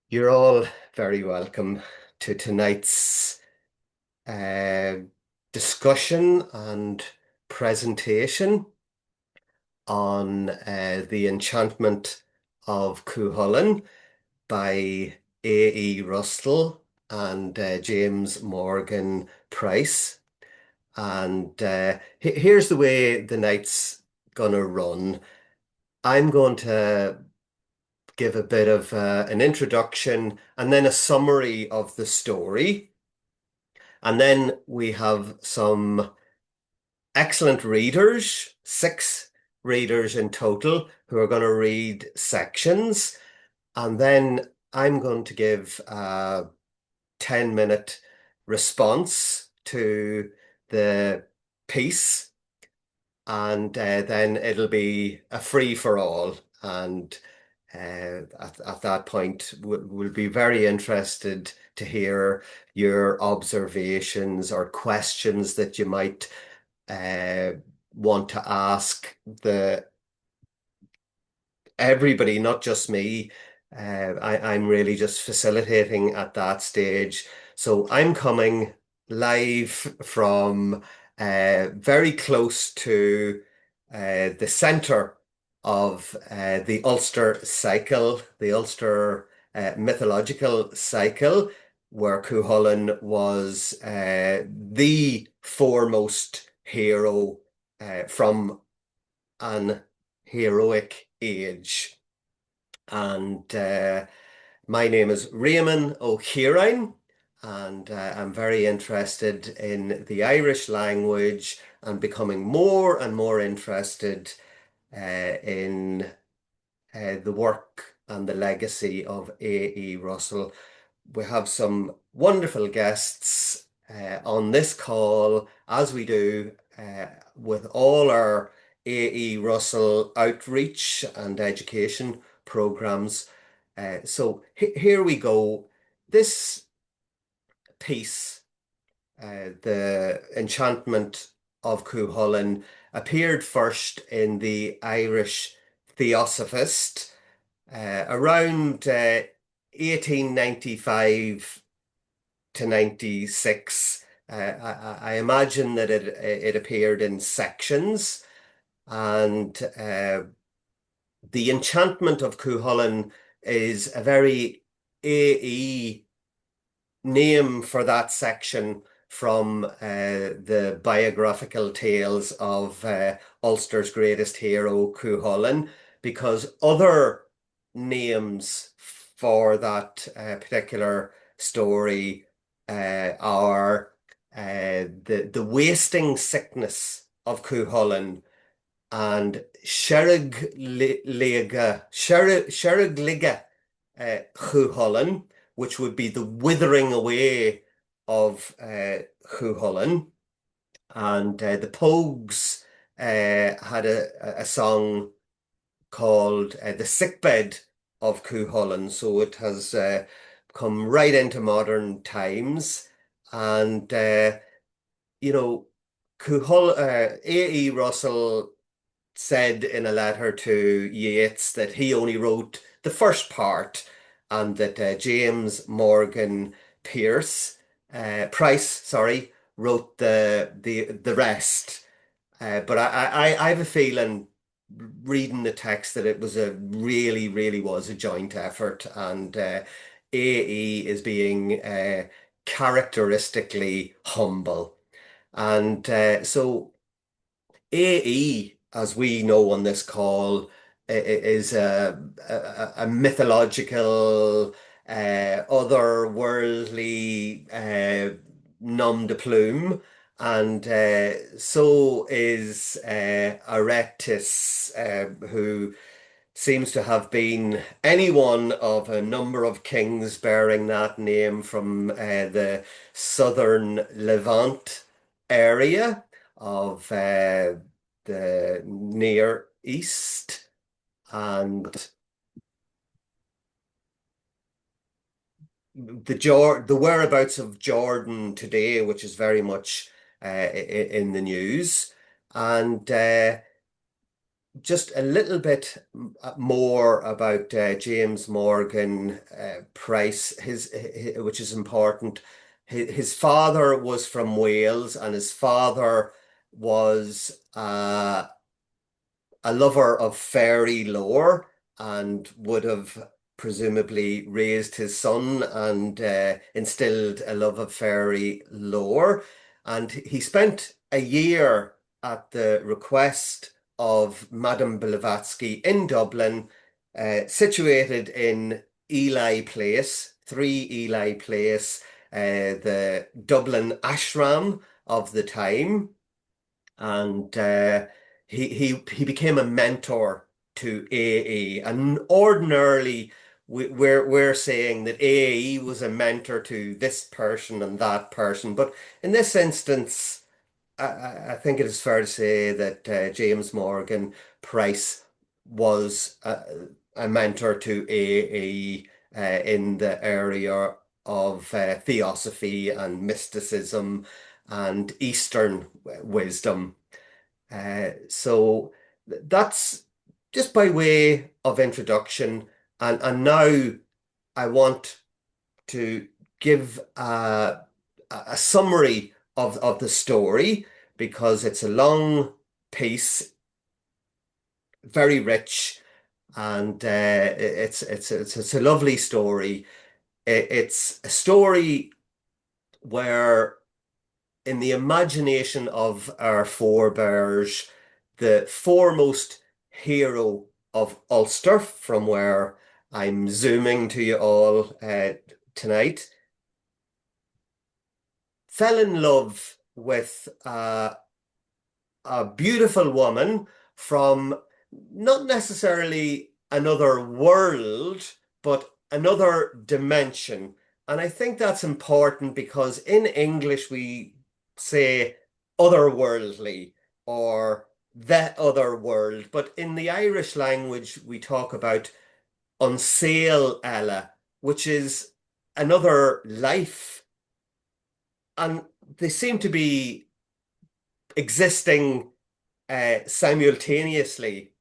You're all very welcome to tonight's uh, discussion and presentation on the Enchantment of Cuchulainn by A.E. Russell and James Morgan Pryse. And here's the way the night's gonna run. I'm going to give a bit of an introduction and then a summary of the story. And then we have some excellent readers, six readers in total, who are going to read sections. And then I'm going to give a 10-minute response to the piece. And then it'll be a free for all. And at that point, we'll be very interested to hear your observations or questions that you might uh, want to ask the everybody, not just me. I'm really just facilitating at that stage. So I'm coming live from very close to the center of the Ulster cycle, the Ulster mythological cycle, where Cuchulainn was the foremost hero from an heroic age. And my name is Réamonn O Ciaráin, and I'm very interested in the Irish language and becoming more and more interested in the work and the legacy of A.E. Russell. We have some wonderful guests on this call, as we do with all our A.E. Russell outreach and education programs. So here we go. This piece, The Enchantment of Cuchulainn, appeared first in the Irish Theosophist around 1895 to 96. I imagine that it appeared in sections, and the Enchantment of Cuchulainn is a very AE name for that section from the biographical tales of Ulster's greatest hero, Cuchulainn, because other names for that particular story are the wasting sickness of Cuchulainn and Sherrig Cuchulainn, which would be the withering away of Cuchulainn. And the Pogues had a song called The Sickbed of Cuchulainn. So it has come right into modern times. And, you know, A.E. Russell said in a letter to Yeats that he only wrote the first part and that James Morgan Pryse, sorry, wrote the rest. But I have a feeling reading the text that it was really was a joint effort, and AE is being characteristically humble. And so AE, as we know on this call, is a mythological, otherworldly nom de plume, and so is Aretis, who seems to have been any one of a number of kings bearing that name from the southern Levant area of the Near East. And the whereabouts of Jordan today, which is very much in the news. And just a little bit more about James Morgan Price, which is important. His father was from Wales, and his father was a lover of fairy lore and would have presumably raised his son and instilled a love of fairy lore. And he spent a year at the request of Madame Blavatsky in Dublin, situated in Ely Place, 3 Ely Place, the Dublin ashram of the time. And he became a mentor to AE. And ordinarily, we're saying that AE was a mentor to this person and that person, but in this instance, I think it is fair to say that James Morgan Price was a mentor to AE in the area of theosophy and mysticism and Eastern wisdom. So that's just by way of introduction. And now I want to give a summary of the story because it's a long piece, very rich, and it's a lovely story. It's a story where in the imagination of our forebears, the foremost hero of Ulster, from where I'm zooming to you all tonight, fell in love with a beautiful woman from not necessarily another world, but another dimension. And I think that's important because in English we say otherworldly or the other world, but in the Irish language we talk about unsail ella, which is another life. And they seem to be existing simultaneously.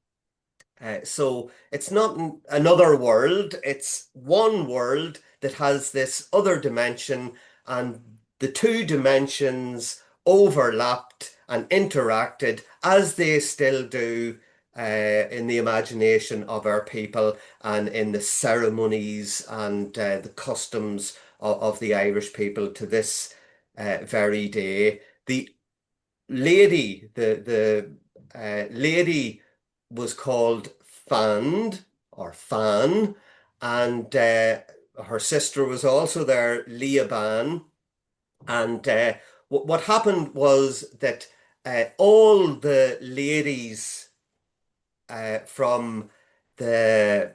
So it's not another world, it's one world that has this other dimension, and the two dimensions overlapped and interacted as they still do in the imagination of our people and in the ceremonies and the customs of the Irish people to this very day. The lady was called Fand or Fan, and her sister was also there, Leoban. And what happened was that all the ladies from the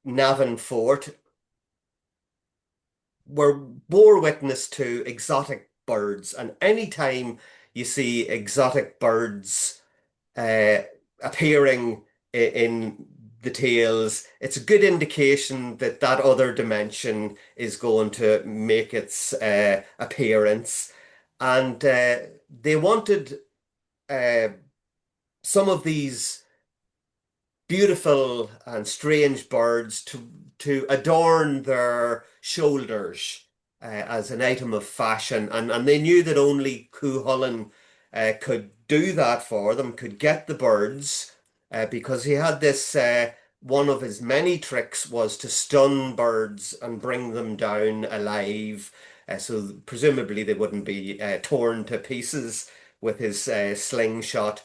Navan fort were bore witness to exotic birds, and anytime you see exotic birds uh, appearing in the tales, it's a good indication that that other dimension is going to make its appearance. And they wanted uh, some of these beautiful and strange birds to adorn their shoulders as an item of fashion, and they knew that only Cuchulainn could do that for them, could get the birds, because he had this. One of his many tricks was to stun birds and bring them down alive, so presumably they wouldn't be torn to pieces with his slingshot.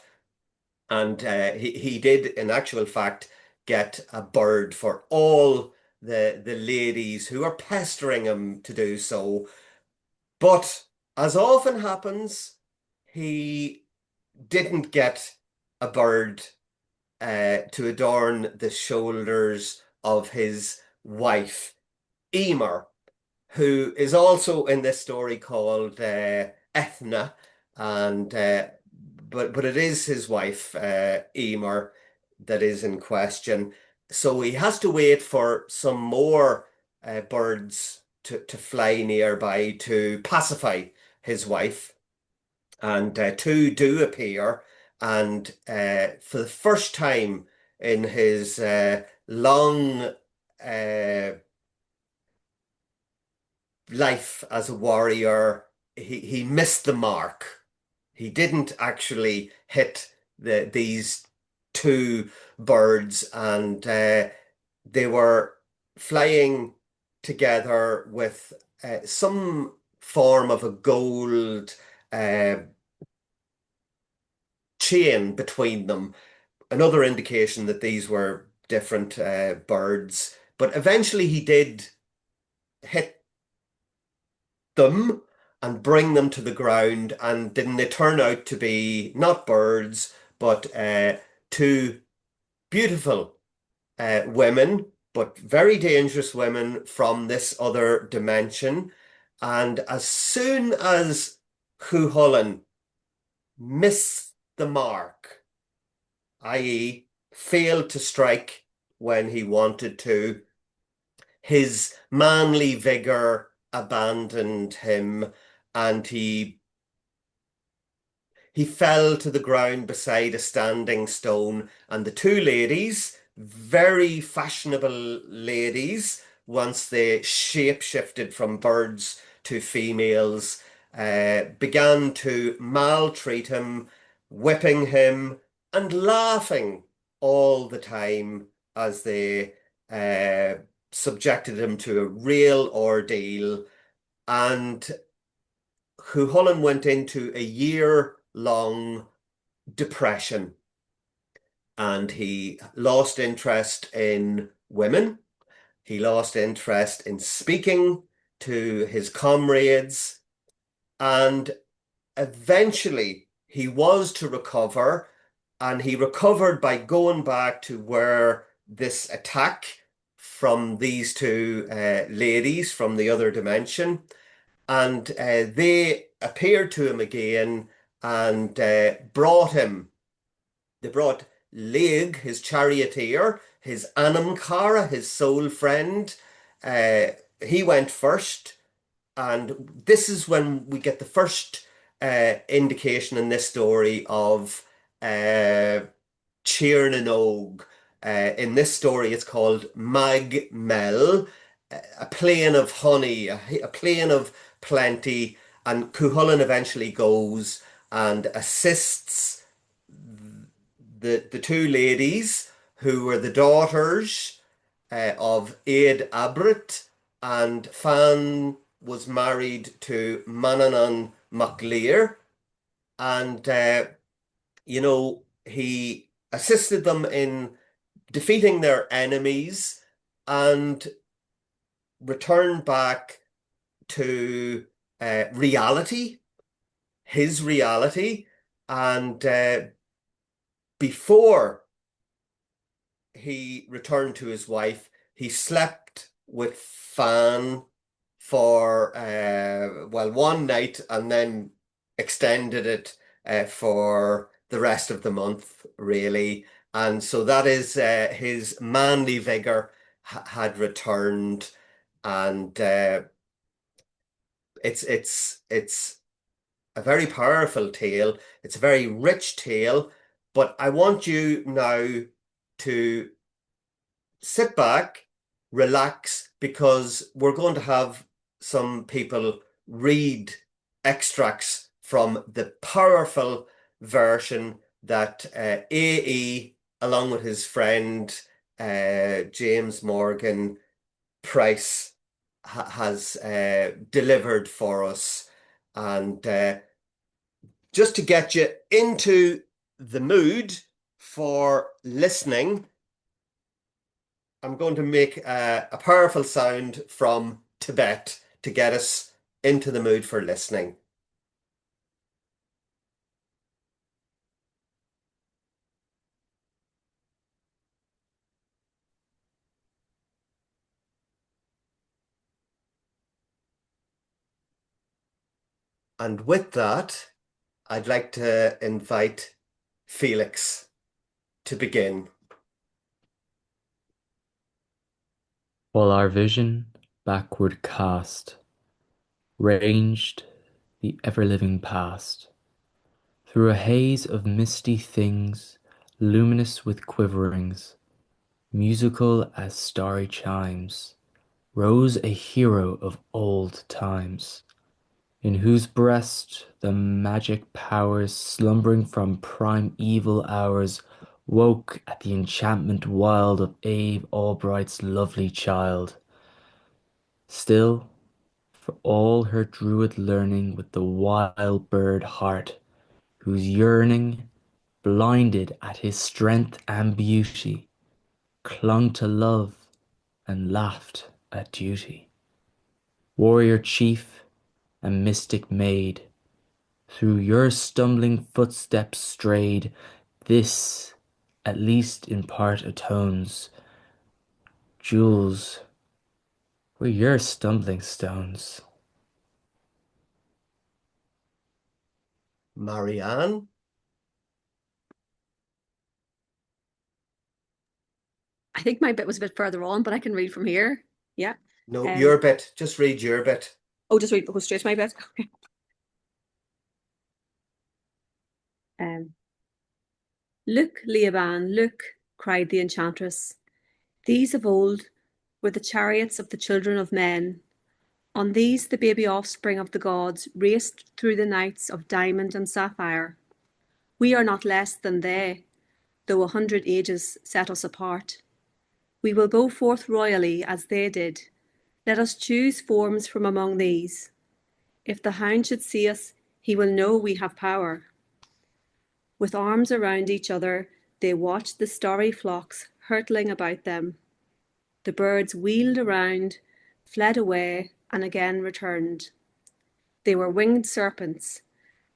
And he did, in actual fact, get a bird for all the ladies who were pestering him to do so. But as often happens, he didn't get a bird to adorn the shoulders of his wife, Emer, who is also in this story called Ethna, and but it is his wife, Emer, that is in question. So he has to wait for some more birds to fly nearby to pacify his wife, and two do appear, And for the first time in his long uh, life as a warrior, he missed the mark. He didn't actually hit these two birds, and they were flying together with some form of a gold uh, chain between them. Another indication that these were different birds. But eventually he did hit them and bring them to the ground. And didn't they turn out to be not birds, but two beautiful women, but very dangerous women from this other dimension. And as soon as Cuchulainn missed the mark, i.e., failed to strike when he wanted to, his manly vigor abandoned him, and he fell to the ground beside a standing stone, and the two ladies, very fashionable ladies, once they shape-shifted from birds to females, began to maltreat him, whipping him, and laughing all the time as they uh, subjected him to a real ordeal. And Cuchulainn went into a year-long depression, and he lost interest in women. He lost interest in speaking to his comrades, and eventually he was to recover, and he recovered by going back to where this attack from these two ladies from the other dimension, and they appeared to him again and they brought Leig, his charioteer, his Anamcara, his soul friend. Uh, he went first, and this is when we get the first indication in this story of uh, Tír na nÓg. In this story, it's called Mag Mell, a plain of honey, a plain of plenty, and Cuchulainn eventually goes and assists the two ladies who were the daughters of Aed Abrit, and Fan was married to Manannán mac Lir, and he assisted them in defeating their enemies and returned back to reality, his reality, and before he returned to his wife, he slept with Fan for well, one night, and then extended it for the rest of the month, really. And so that is his manly vigor had returned, and it's a very powerful tale. It's a very rich tale, but I want you now to sit back, relax, because we're going to have some people read extracts from the powerful version that AE, along with his friend James Morgan Pryse, has delivered for us. And just to get you into the mood for listening, I'm going to make a powerful sound from Tibet to get us into the mood for listening. And with that, I'd like to invite Felix to begin. While our vision backward cast ranged the ever-living past, Through a haze of misty things, luminous with quiverings, musical as starry chimes, rose a hero of old times, in whose breast the magic powers slumbering from primeval hours woke at the enchantment wild of Abe Albright's lovely child. Still, for all her druid learning with the wild bird heart, whose yearning, blinded at his strength and beauty, clung to love and laughed at duty. Warrior chief and mystic maid, through your stumbling footsteps strayed, this at least in part atones. Jewels were your stumbling stones. Marianne? I think my bit was a bit further on, but I can read from here. Yeah. No, Um, your bit. Just read your bit. oh, just read, go straight to my bit. Okay. Look, Leoban, look, cried the enchantress. These of old were the chariots of the children of men. On these the baby offspring of the gods raced through the nights of diamond and sapphire. We are not less than they, though 100 ages set us apart. We will go forth royally as they did. Let us choose forms from among these. If the hound should see us, he will know we have power. With arms around each other, they watched the starry flocks hurtling about them. The birds wheeled around, fled away, and again returned. They were winged serpents,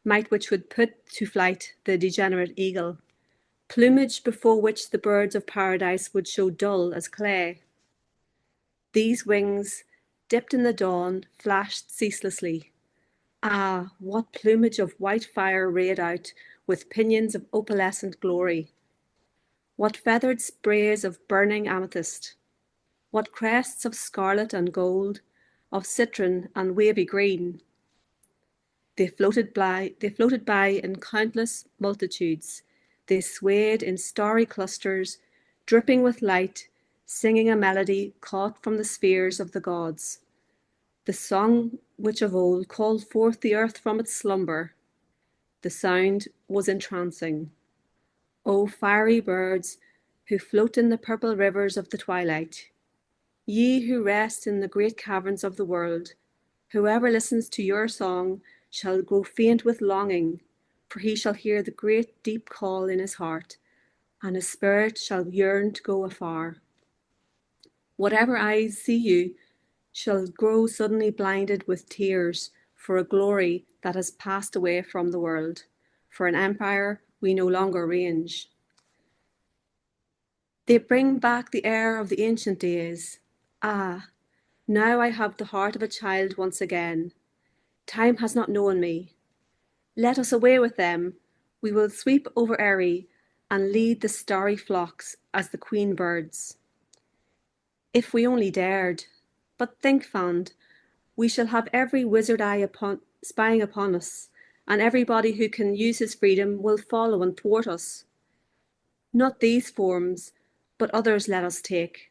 might which would put to flight the degenerate eagle, plumage before which the birds of paradise would show dull as clay. These wings, dipped in the dawn, flashed ceaselessly. Ah, what plumage of white fire rayed out, with pinions of opalescent glory! What feathered sprays of burning amethyst! What crests of scarlet and gold, of citron and wavy green! They floated by in countless multitudes. They swayed in starry clusters, dripping with light, singing a melody caught from the spheres of the gods. The song which of old called forth the earth from its slumber. The sound was entrancing. O fiery birds, who float in the purple rivers of the twilight, ye who rest in the great caverns of the world, whoever listens to your song shall grow faint with longing, for he shall hear the great deep call in his heart, and his spirit shall yearn to go afar. Whatever eyes see you shall grow suddenly blinded with tears for a glory that has passed away from the world, for an empire we no longer range. They bring back the air of the ancient days. Ah, now I have the heart of a child once again. Time has not known me. Let us away with them. We will sweep over Eri and lead the starry flocks as the queen birds. If we only dared. But think, Fand, we shall have every wizard eye spying upon us, and everybody who can use his freedom will follow and thwart us. Not these forms, but others let us take.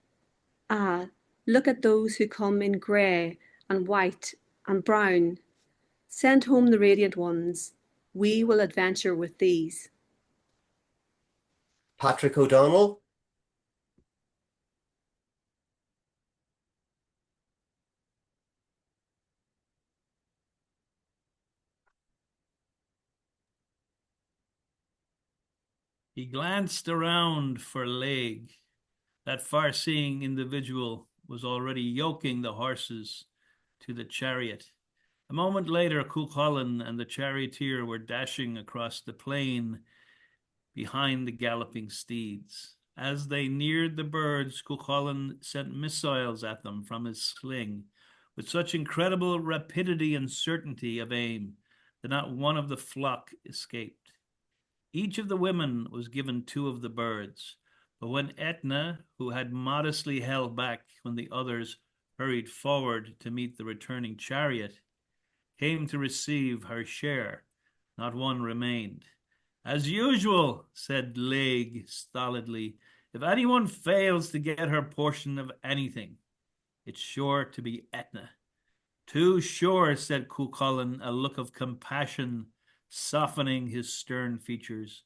Ah, look at those who come in grey and white and brown. Send home the radiant ones. We will adventure with these. Patrick O'Donnell? He glanced around for Leg. That far-seeing individual was already yoking the horses to the chariot. A moment later, Cuchulainn and the charioteer were dashing across the plain behind the galloping steeds. As they neared the birds, Cuchulainn sent missiles at them from his sling with such incredible rapidity and certainty of aim that not one of the flock escaped. Each of the women was given two of the birds, but when Etna, who had modestly held back when the others hurried forward to meet the returning chariot, came to receive her share, Not one remained. As usual, said Laig stolidly, if anyone fails to get her portion of anything, it's sure to be Etna. Too sure, said Cuchulainn, a look of compassion softening his stern features.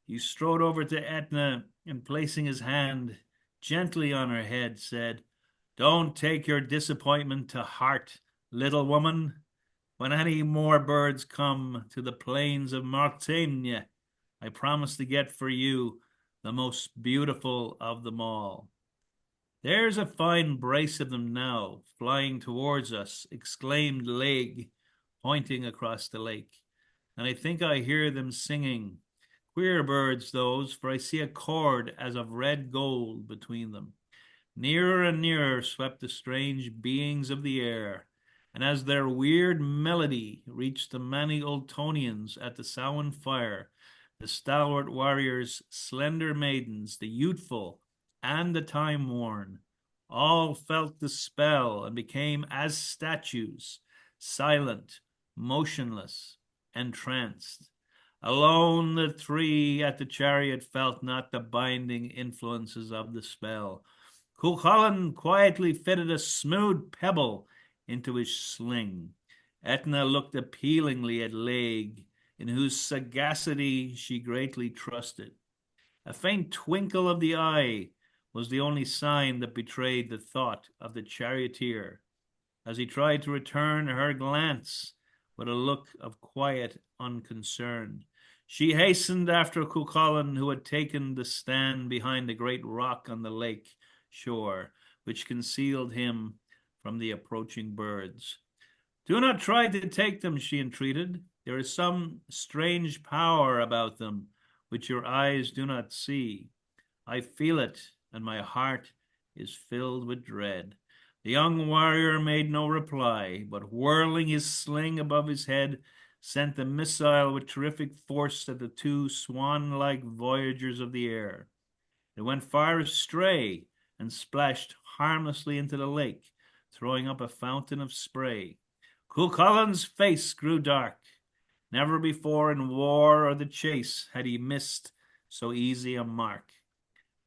He strode over to Etna and, placing his hand gently on her head, said, don't take your disappointment to heart, little woman. When any more birds come to the plains of Martaigne, I promise to get for you the most beautiful of them all. There's a fine brace of them now, flying towards us, exclaimed Laig, pointing across the lake. And I think I hear them singing. Queer birds those, for I see a cord as of red gold between them. Nearer and nearer swept the strange beings of the air, and as their weird melody reached the many Ultonians at the Samhain fire, the stalwart warriors, slender maidens, the youthful and the time-worn, all felt the spell and became as statues, silent, motionless, entranced. Alone the three at the chariot felt not the binding influences of the spell. Cuchulainn quietly fitted a smooth pebble into his sling. Etna looked appealingly at Laig, in whose sagacity she greatly trusted. A faint twinkle of the eye was the only sign that betrayed the thought of the charioteer, as he tried to return her glance with a look of quiet unconcern. She hastened after Cuchulainn, who had taken the stand behind the great rock on the lake shore, which concealed him from the approaching birds. Do not try to take them, she entreated. There is some strange power about them which your eyes do not see. I feel it, and my heart is filled with dread. The young warrior made no reply, but whirling his sling above his head, sent the missile with terrific force at the two swan-like voyagers of the air. It went far astray and splashed harmlessly into the lake, throwing up a fountain of spray. Cuchulainn's face grew dark. Never before in war or the chase had he missed so easy a mark.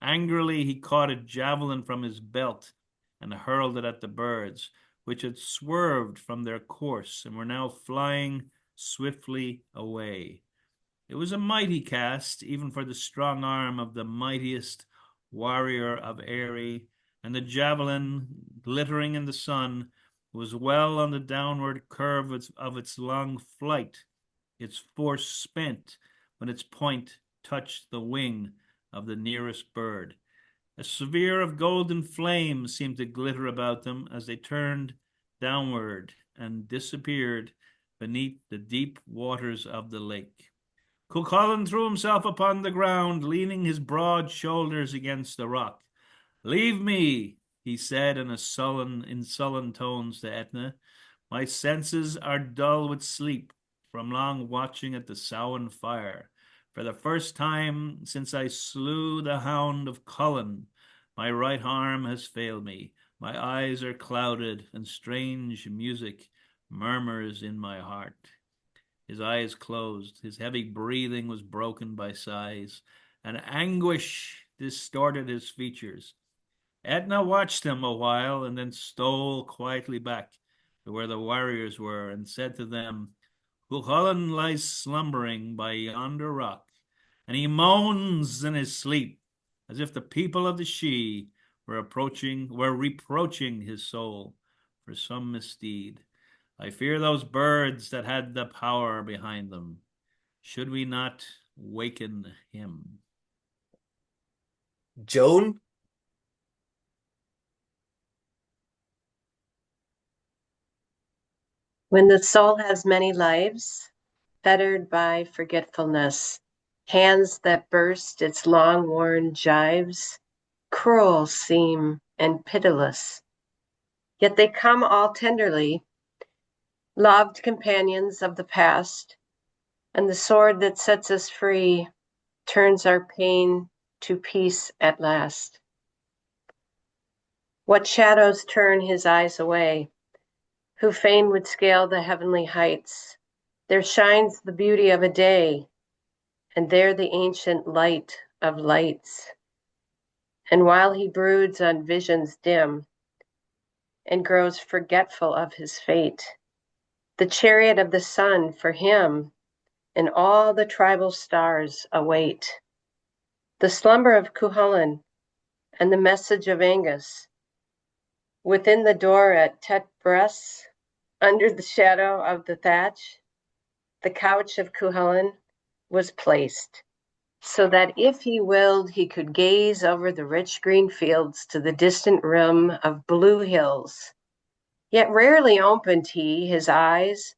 Angrily he caught a javelin from his belt and hurled it at the birds, which had swerved from their course and were now flying swiftly away. It was a mighty cast, even for the strong arm of the mightiest warrior of Eire, and the javelin, glittering in the sun, was well on the downward curve of its long flight, its force spent when its point touched the wing of the nearest bird. A sphere of golden flame seemed to glitter about them as they turned downward and disappeared beneath the deep waters of the lake. Cuchulainn threw himself upon the ground, leaning his broad shoulders against the rock. Leave me, he said in sullen tones to Etna. My senses are dull with sleep from long watching at the Samhain fire. For the first time since I slew the hound of Cuchulainn, my right arm has failed me. My eyes are clouded, and strange music murmurs in my heart. His eyes closed. His heavy breathing was broken by sighs, and anguish distorted his features. Etna watched him a while and then stole quietly back to where the warriors were and said to them, Cuchulainn lies slumbering by yonder rock, and he moans in his sleep as if the people of the Sidhe were reproaching his soul for some misdeed. I fear those birds that had the power behind them. Should we not waken him? Joan? When the soul has many lives, fettered by forgetfulness, hands that burst its long-worn gyves, cruel seem and pitiless. Yet they come all tenderly, loved companions of the past, and the sword that sets us free turns our pain to peace at last. What shadows turn his eyes away, who fain would scale the heavenly heights, There shines the beauty of a day, and there the ancient light of lights. And while he broods on visions dim and grows forgetful of his fate, the chariot of the sun for him and all the tribal stars await. The slumber of Cuchulainn and the message of Angus within the door at Pryse, under the shadow of the thatch, the couch of Cuchulainn was placed, so that if he willed, he could gaze over the rich green fields to the distant rim of blue hills. Yet rarely opened he his eyes,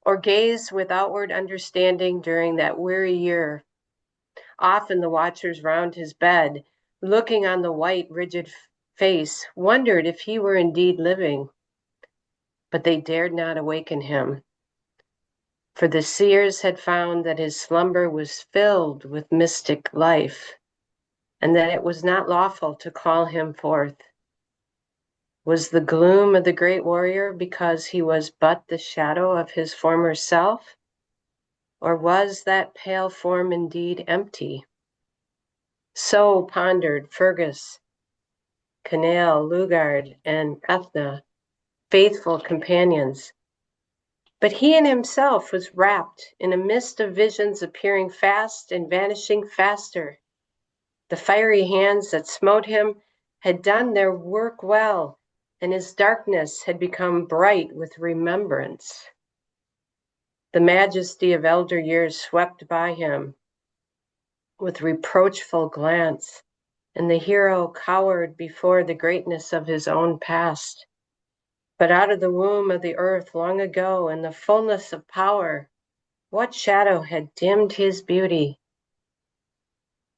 or gazed with outward understanding during that weary year. Often the watchers round his bed, looking on the white, rigid face, wondered if he were indeed living. But they dared not awaken him, for the seers had found that his slumber was filled with mystic life, and that it was not lawful to call him forth. Was the gloom of the great warrior because he was but the shadow of his former self? Or was that pale form indeed empty? So pondered Fergus, Canaille, Lugard, and Ethna, faithful companions. But he in himself was wrapped in a mist of visions appearing fast and vanishing faster. The fiery hands that smote him had done their work well, and his darkness had become bright with remembrance. The majesty of elder years swept by him with reproachful glance, and the hero cowered before the greatness of his own past. But out of the womb of the earth long ago, in the fullness of power, what shadow had dimmed his beauty?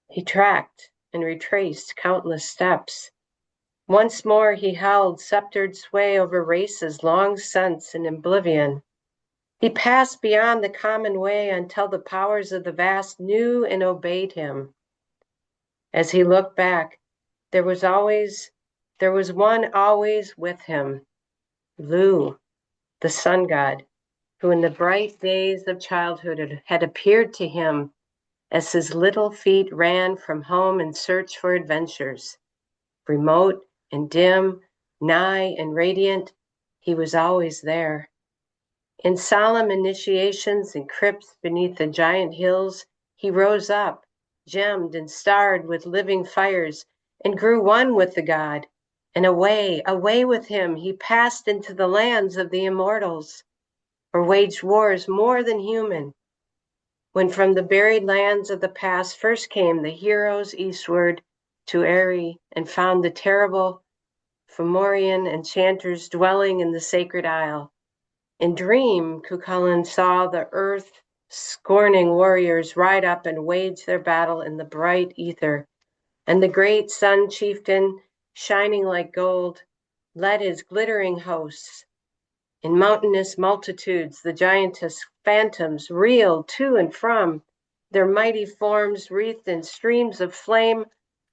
He tracked and retraced countless steps. Once more he held sceptered sway over races long since in oblivion. He passed beyond the common way until the powers of the vast knew and obeyed him. As he looked back, there was one always with him, Lu, the sun god, who in the bright days of childhood had appeared to him as his little feet ran from home in search for adventures. Remote and dim, nigh and radiant, he was always there. In solemn initiations and crypts beneath the giant hills, he rose up, gemmed and starred with living fires, and grew one with the god. And away with him, he passed into the lands of the immortals, or waged wars more than human. When from the buried lands of the past first came the heroes eastward to Eri and found the terrible Fomorian enchanters dwelling in the sacred isle. In dream, Cuchulainn saw the earth-scorning warriors ride up and wage their battle in the bright ether, and the great sun chieftain, shining like gold, led his glittering hosts. In mountainous multitudes, the giantess phantoms reeled to and from, their mighty forms wreathed in streams of flame,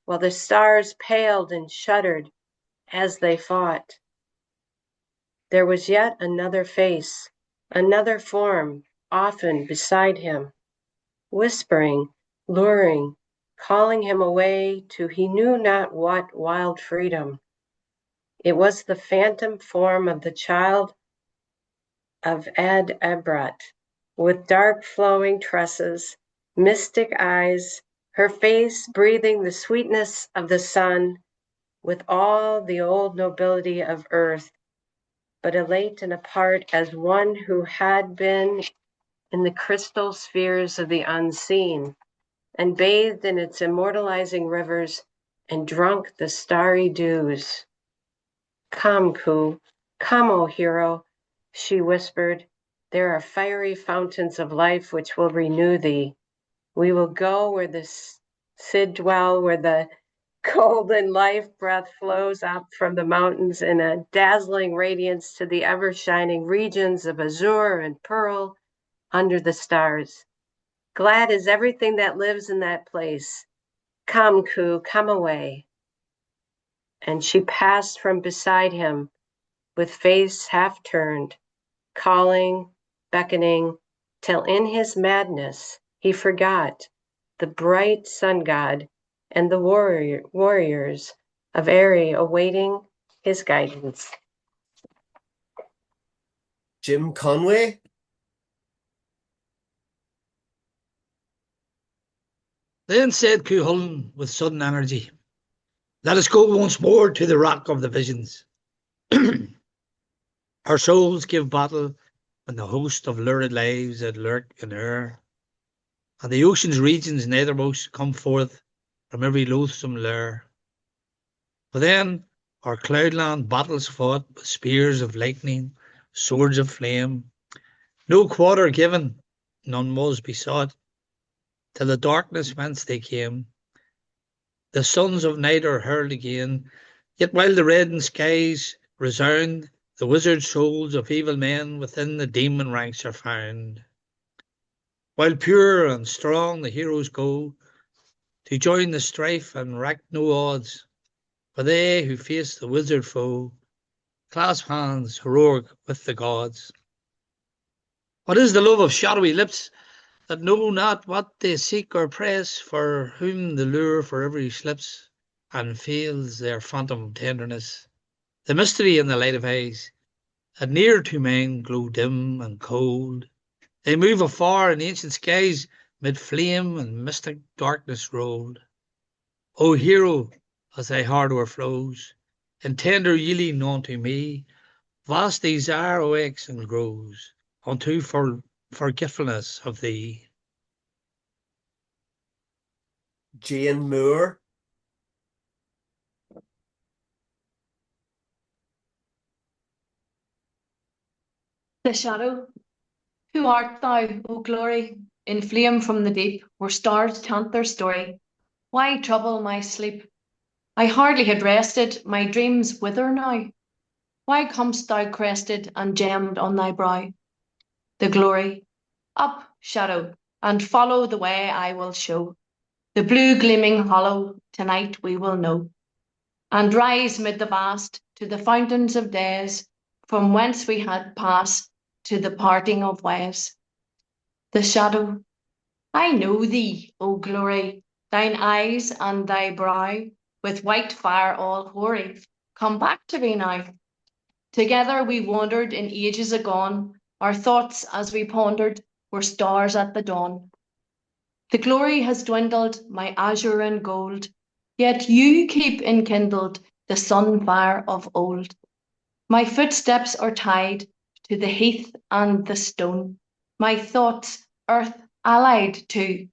while the stars paled and shuddered as they fought. There was yet another face, another form, often beside him, whispering, luring, calling him away to he knew not what wild freedom. It was the phantom form of the child of Ed Ebrat, with dark flowing tresses, mystic eyes, her face breathing the sweetness of the sun, with all the old nobility of earth, but elate and apart as one who had been in the crystal spheres of the unseen, and bathed in its immortalizing rivers, and drunk the starry dews. Come, Ku, come, O hero, she whispered. There are fiery fountains of life which will renew thee. We will go where the Cid dwell, where the golden life breath flows up from the mountains in a dazzling radiance to the ever-shining regions of azure and pearl under the stars. Glad is everything that lives in that place. Come, Ku, come away. And she passed from beside him with face half turned, calling, beckoning, till in his madness he forgot the bright sun god and the warriors of Eri awaiting his guidance. Jim Conway. Then said Cuchulainn with sudden energy, "Let us go once more to the rock of the visions. Our souls give battle when the host of lurid lives that lurk in air, and the ocean's regions nethermost come forth from every loathsome lair. For then our cloudland battles fought with spears of lightning, swords of flame, no quarter given, none was besought, till the darkness whence they came. The sons of night are hurled again, yet while the reddened skies resound, the wizard souls of evil men within the demon ranks are found. While pure and strong the heroes go to join the strife and reck no odds, for they who face the wizard foe clasp hands heroic with the gods. What is the love of shadowy lips that know not what they seek or press, for whom the lure forever slips and fails their phantom tenderness? The mystery in the light of eyes that near to mine glow dim and cold. They move afar in ancient skies, mid flame and mystic darkness rolled. O hero, as thy heart o'erflows, in tender yielding unto me, vast desire awakes and grows unto forgetfulness of thee. Jane Moore. The shadow. Who art thou, O glory, in flame from the deep, where stars chant their story? Why trouble my sleep? I hardly had rested, my dreams wither now. Why comest thou crested and gemmed on thy brow? The glory. Up, shadow, and follow the way I will show. The blue gleaming hollow, tonight we will know. And rise mid the vast to the fountains of days, from whence we had passed to the parting of ways. The shadow. I know thee, O glory, thine eyes and thy brow, with white fire all hoary, come back to me now. Together we wandered in ages agone, our thoughts as we pondered were stars at the dawn. The glory has dwindled, my azure and gold, yet you keep enkindled the sun fire of old. My footsteps are tied to the heath and the stone, my thoughts earth allied to.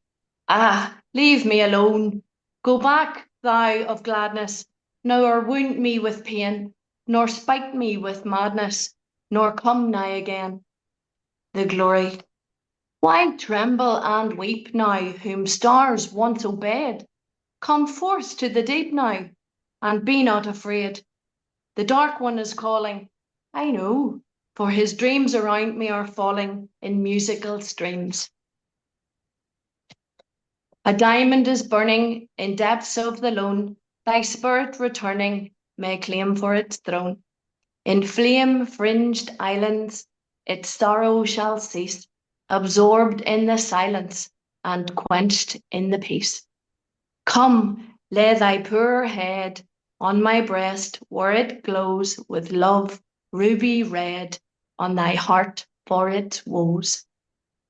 Ah, leave me alone. Go back, thou of gladness, nor wound me with pain, nor spite me with madness, nor come nigh again. The glory. Why tremble and weep now, whom stars once obeyed? Come forth to the deep now, and be not afraid. The dark one is calling, I know, for his dreams around me are falling in musical streams. A diamond is burning in depths of the lone, thy spirit returning may claim for its throne. In flame-fringed islands its sorrow shall cease, absorbed in the silence and quenched in the peace. Come, lay thy poor head on my breast, where it glows with love ruby red on thy heart for its woes.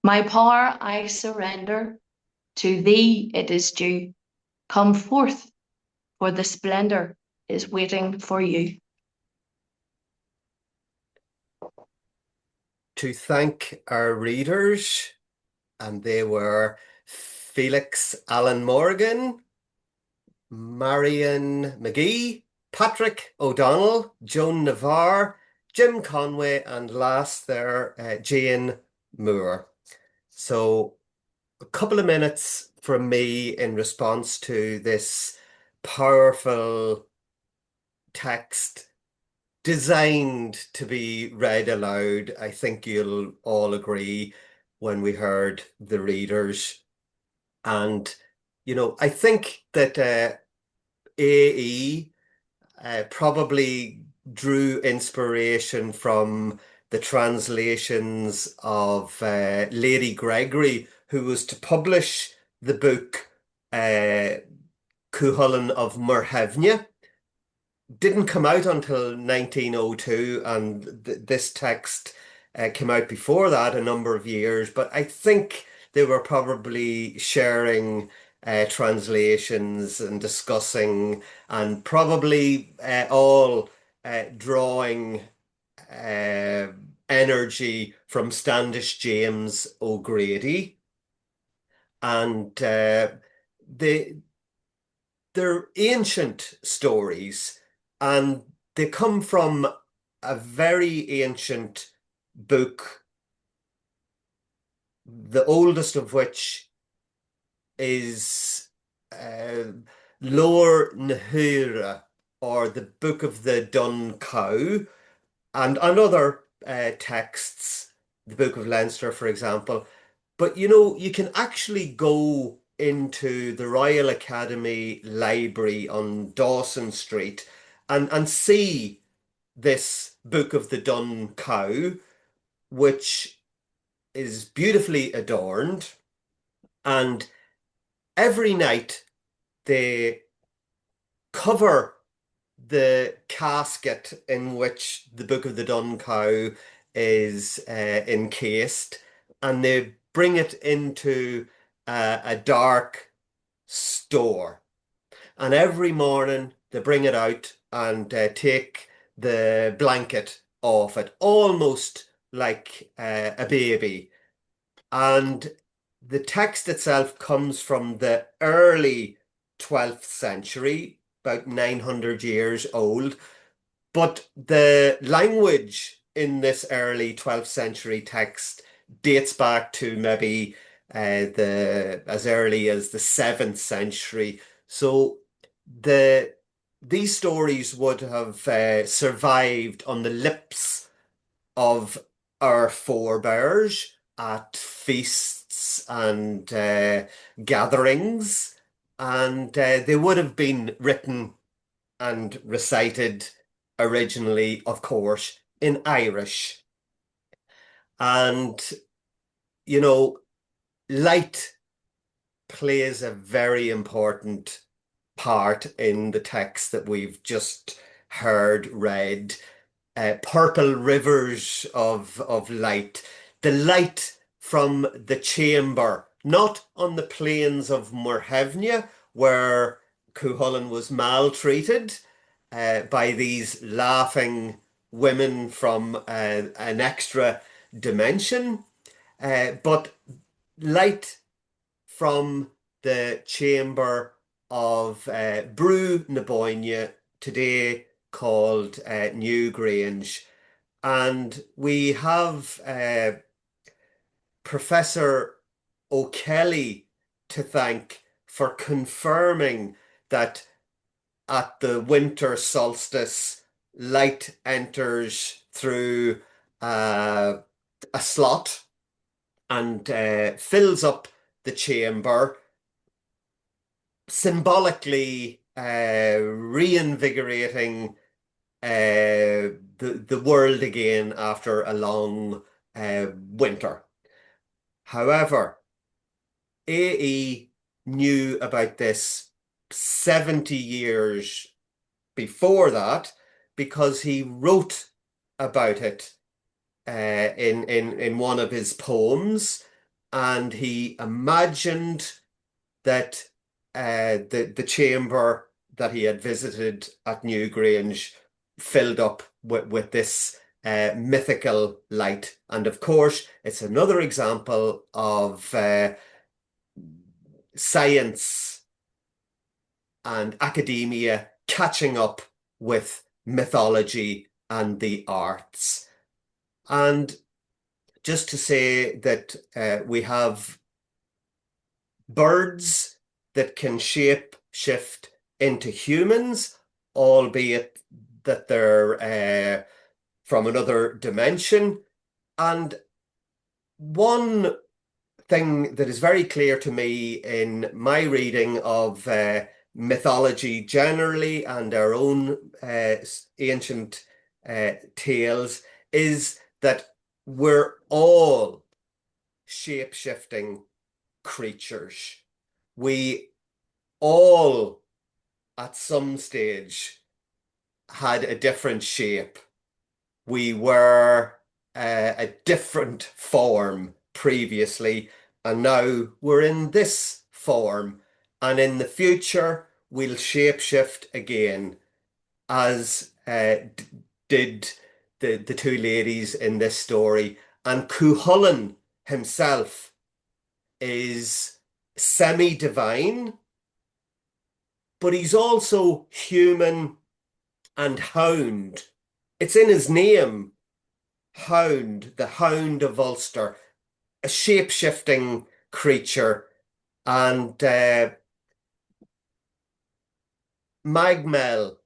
My power I surrender, to thee it is due. Come forth, for the splendor is waiting for you. To thank our readers, and they were Felix Allen Morgan, Marion McGee, Patrick O'Donnell, Joan Navarre, Jim Conway, and last there, Jane Moore. So a couple of minutes from me in response to this powerful text designed to be read aloud. I think you'll all agree when we heard the readers. And, I think that AE probably drew inspiration from the translations of Lady Gregory, who was to publish the book Cuchulainn of Muirthemne. Didn't come out until 1902, and this text came out before that a number of years, but I think they were probably sharing translations and discussing, and probably all drawing energy from Standish James O'Grady. And they're ancient stories, and they come from a very ancient book, the oldest of which is Lor Nahura, or the Book of the Dun Cow, and other texts, the Book of Leinster, for example. But you can actually go into the Royal Academy Library on Dawson Street and see this Book of the Dun Cow, which is beautifully adorned. And every night they cover the casket in which the Book of the Dun Cow is encased, and they bring it into a dark store. And every morning they bring it out and take the blanket off it, almost like a baby. And the text itself comes from the early 12th century, about 900 years old. But the language in this early 12th century text dates back to maybe as early as the 7th century. So these stories would have survived on the lips of our forebears at feasts and gatherings, and they would have been written and recited originally, of course, in Irish. And light plays a very important part in the text that we've just heard read. Purple rivers of light, the light from the chamber, not on the plains of Muirthemne, where Cuchulainn was maltreated by these laughing women from an extra dimension, but light from the chamber of Brú na Bóinne, today called Newgrange. And we have Professor O'Kelly to thank for confirming that at the winter solstice, light enters through a slot and fills up the chamber, symbolically reinvigorating the world again after a long winter. However, A.E. knew about this 70 years before that, because he wrote about it in one of his poems, and he imagined that the chamber that he had visited at Newgrange filled up with this mythical light. And of course, it's another example of science and academia catching up with mythology and the arts. And just to say that we have birds that can shift into humans, albeit that they're from another dimension. And one thing that is very clear to me in my reading of mythology generally and our own ancient tales is that we're all shape-shifting creatures. We all, at some stage, had a different shape. We were a different form previously, and now we're in this form. And in the future, we'll shapeshift again, as did the two ladies in this story. And Cuchulainn himself is semi-divine, but he's also human and hound. It's in his name, Hound, the Hound of Ulster, a shape-shifting creature. And Magmel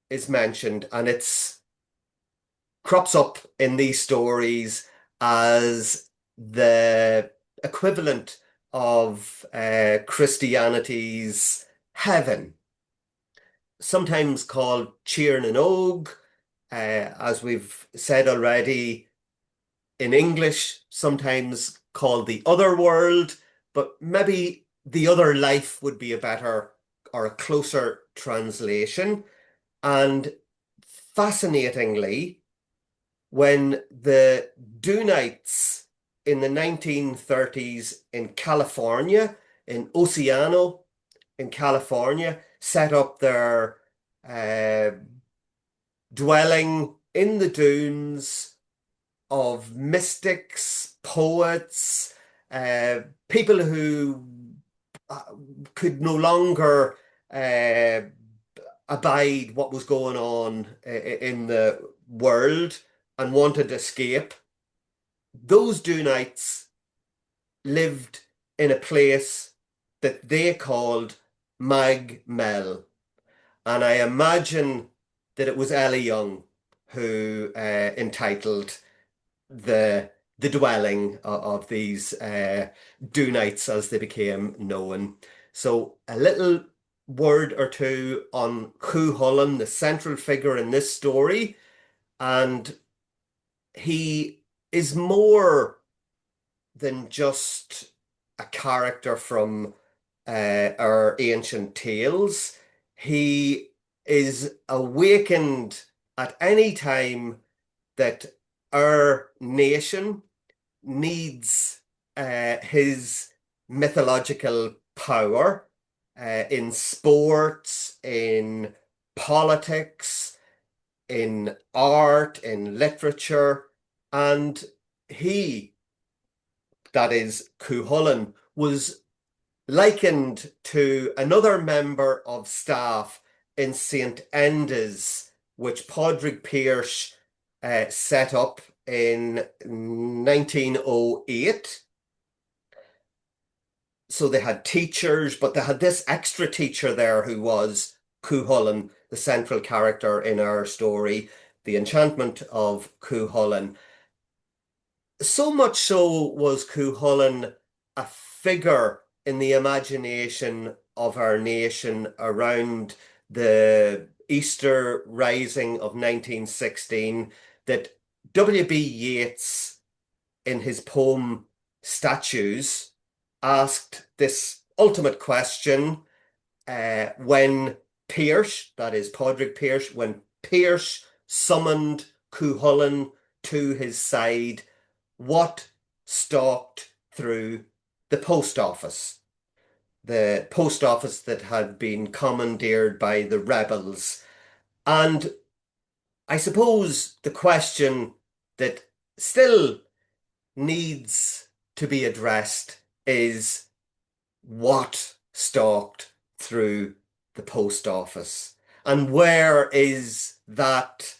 is mentioned, and it's crops up in these stories as the equivalent of Christianity's heaven, sometimes called Tír na nÓg, as we've said already, in English, sometimes called the other world, but maybe the other life would be a better or a closer translation. And fascinatingly, when the Dunites in the 1930s in California, in Oceano, in California, set up their dwelling in the dunes of mystics, poets, people who could no longer abide what was going on in the world and wanted to escape. Those Dunites lived in a place that they called Magmel. And I imagine that it was Ellie Young who entitled the dwelling of these Dunites, as they became known. So a little word or two on Cuchulainn, the central figure in this story. And he is more than just a character from our ancient tales. He is awakened at any time that our nation needs his mythological power in sports, in politics, in art, in literature. And he, that is Cuchulainn, was likened to another member of staff in St. Enda's, which Padraig Pearse set up in 1908. So they had teachers, but they had this extra teacher there who was Cuchulainn, the central character in our story, the Enchantment of Cuchulainn. So much so was Cuchulainn a figure in the imagination of our nation around the Easter Rising of 1916 that W.B. Yeats, in his poem Statues, asked this ultimate question when Pearse, that is Padraig Pearse, when Pearse summoned Cuchulainn to his side, what stalked through the post office? The post office that had been commandeered by the rebels. And I suppose the question that still needs to be addressed is what stalked through the post office? And where is that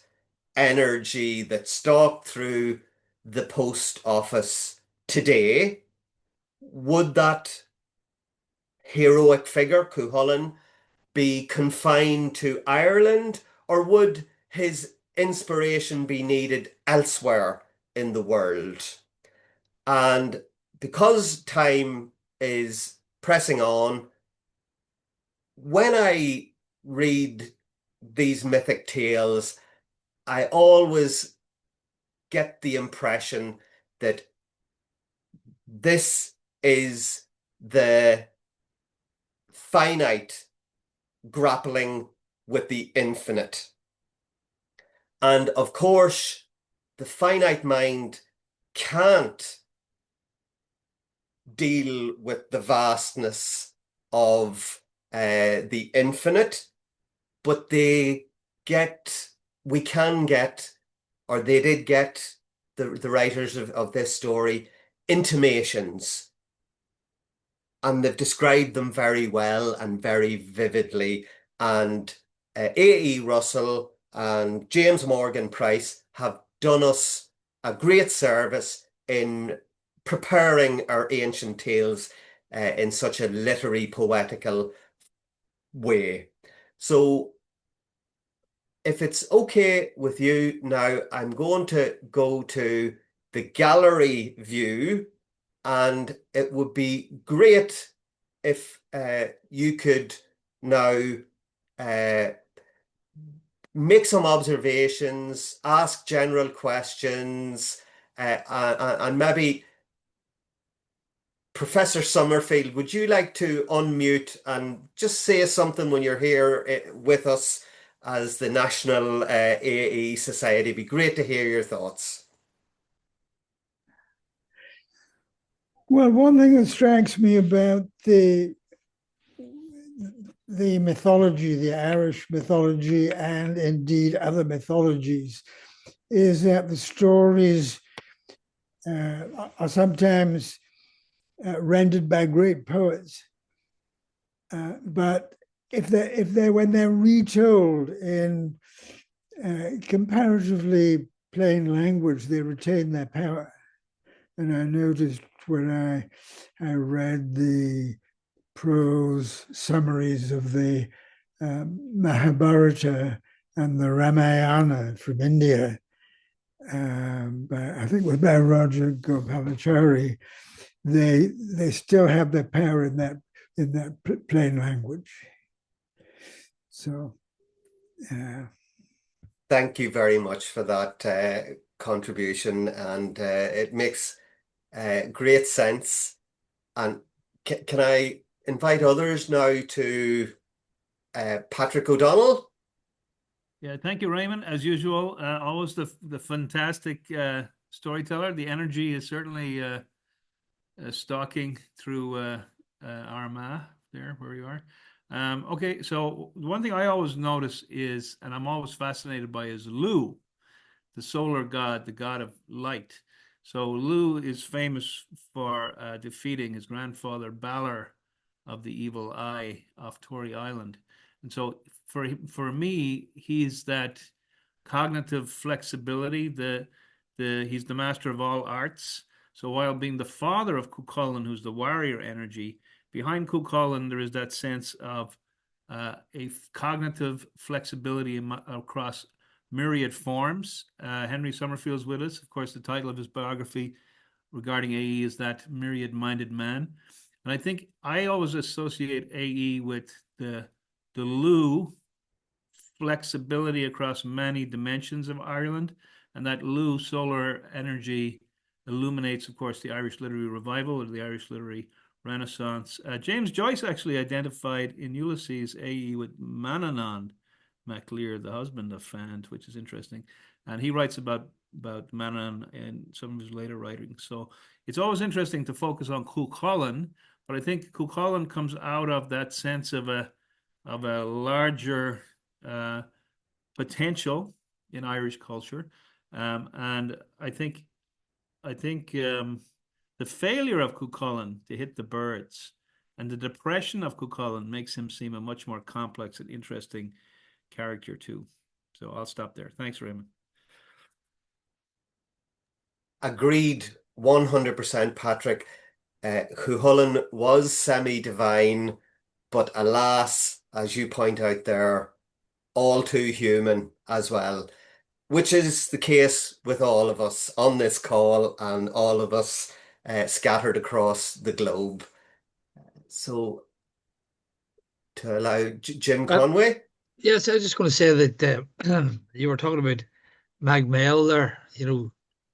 energy that stalked through the post office today? Would that heroic figure, Cuchulainn, be confined to Ireland, or would his inspiration be needed elsewhere in the world? And because time is pressing on, when I read these mythic tales, I always get the impression that this is the finite grappling with the infinite. And of course, the finite mind can't deal with the vastness of the infinite, but we can get, or they did get, the writers of this story, intimations, and they've described them very well and very vividly. And A.E. Russell and James Morgan Pryse have done us a great service in preparing our ancient tales in such a literary, poetical way. So if it's okay with you now, I'm going to go to the gallery view, and it would be great if you could now make some observations, ask general questions, and maybe Professor Summerfield, would you like to unmute and just say something when you're here with us as the National AE Society? It'd be great to hear your thoughts. Well, one thing that strikes me about the mythology, the Irish mythology, and indeed other mythologies, is that the stories are sometimes rendered by great poets, but when they're retold in comparatively plain language, they retain their power. And I noticed when I read the prose summaries of the Mahabharata and the Ramayana from India, I think was by Roger Gopalachari, they still have their power in that plain language. So, thank you very much for that contribution, and it makes great sense. And can I invite others now to Patrick O'Donnell? Yeah, thank you, Réamonn. As usual, always the fantastic storyteller. The energy is certainly stalking through Armagh there, where you are. Okay, so one thing I always notice is, and I'm always fascinated by, is Lu, the solar god, the god of light. So Lu is famous for defeating his grandfather Balor of the Evil Eye off Tory Island. And so for me, he's that cognitive flexibility. He's the master of all arts. So while being the father of Cuchulainn, who's the warrior energy, behind Cuchulainn there is that sense of a cognitive flexibility across myriad forms. Henry Summerfield's with us. Of course, the title of his biography regarding AE is That Myriad-Minded Man. And I think I always associate AE with the Lu flexibility across many dimensions of Ireland, and that Lu solar energy illuminates, of course, the Irish literary revival or the Irish literary Renaissance. James Joyce actually identified in Ulysses AE with Manannán mac Lir, the husband of Fand, which is interesting. And he writes about Manannán in some of his later writings. So it's always interesting to focus on Cuchulainn, but I think Cuchulainn comes out of that sense of a larger potential in Irish culture. And I think the failure of Cuchulainn to hit the birds and the depression of Cuchulainn makes him seem a much more complex and interesting character too. So I'll stop there. Thanks, Réamonn. Agreed 100%, Patrick. Cuchulainn was semi-divine, but alas, as you point out there, all too human as well, which is the case with all of us on this call and all of us scattered across the globe. So to allow Jim Conway. Yes, I was just going to say that you were talking about Mag Mell there,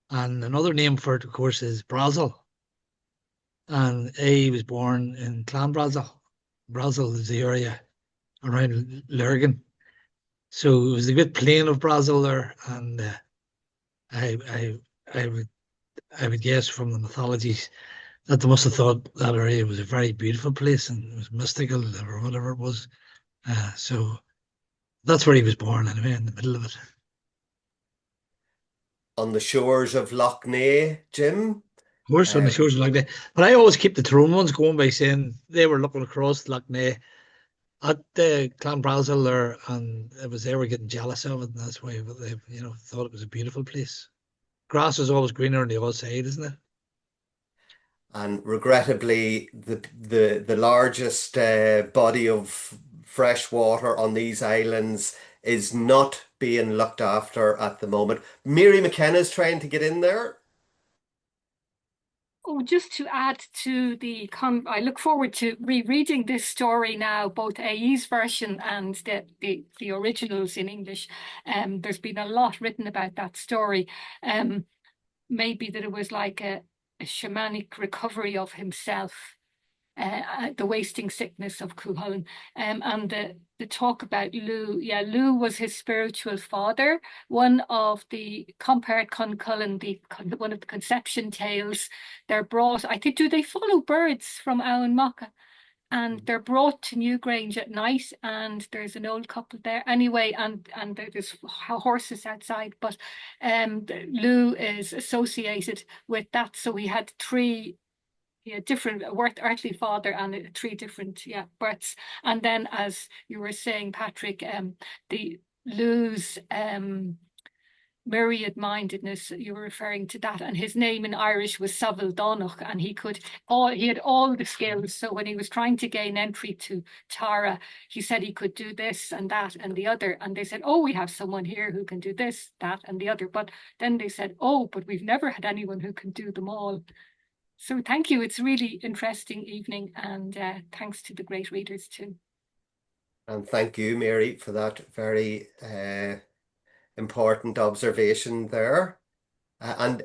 And another name for it, of course, is Brazil. And he was born in Clan Brazil. Brazil is the area around Lurgan. So it was the great plain of Brazil there, and I, I, I would guess from the mythologies that they must have thought that area was a very beautiful place and it was mystical or whatever it was. So that's where he was born, anyway, in the middle of it. On the shores of Loch Ness, Jim. Of course, on the shores like that. But I always keep the Tyrone ones going by saying they were looking across Loch Ness at the Clan Brazil there, and it was they were getting jealous of it, and that's why they, thought it was a beautiful place. Grass is always greener on the other side, isn't it? And regrettably, the largest body of fresh water on these islands is not being looked after at the moment. Mary McKenna's trying to get in there. Oh, just to add to I look forward to rereading this story now, both AE's version and the originals in English. There's been a lot written about that story. Maybe that it was like a shamanic recovery of himself, the wasting sickness of Cuchulainn, and the talk about Lugh. Yeah, Lugh was his spiritual father. One of the Compare Con Cullen, one of the conception tales. They're brought. I think do they follow birds from Owen Mocka? And they're brought to Newgrange at night, and there's an old couple there anyway, and there's horses outside. But Lugh is associated with that, so he had three different earthly father and three different births. And then, as you were saying, Patrick, the Lugh's myriad-mindedness, you were referring to that, and his name in Irish was Savile Donach, and he had all the skills. So when he was trying to gain entry to Tara, he said he could do this and that and the other, and they said, oh, we have someone here who can do this, that and the other. But then they said, oh, but we've never had anyone who can do them all. So thank you. It's really interesting evening, and thanks to the great readers too. And thank you, Mary, for that very important observation there. And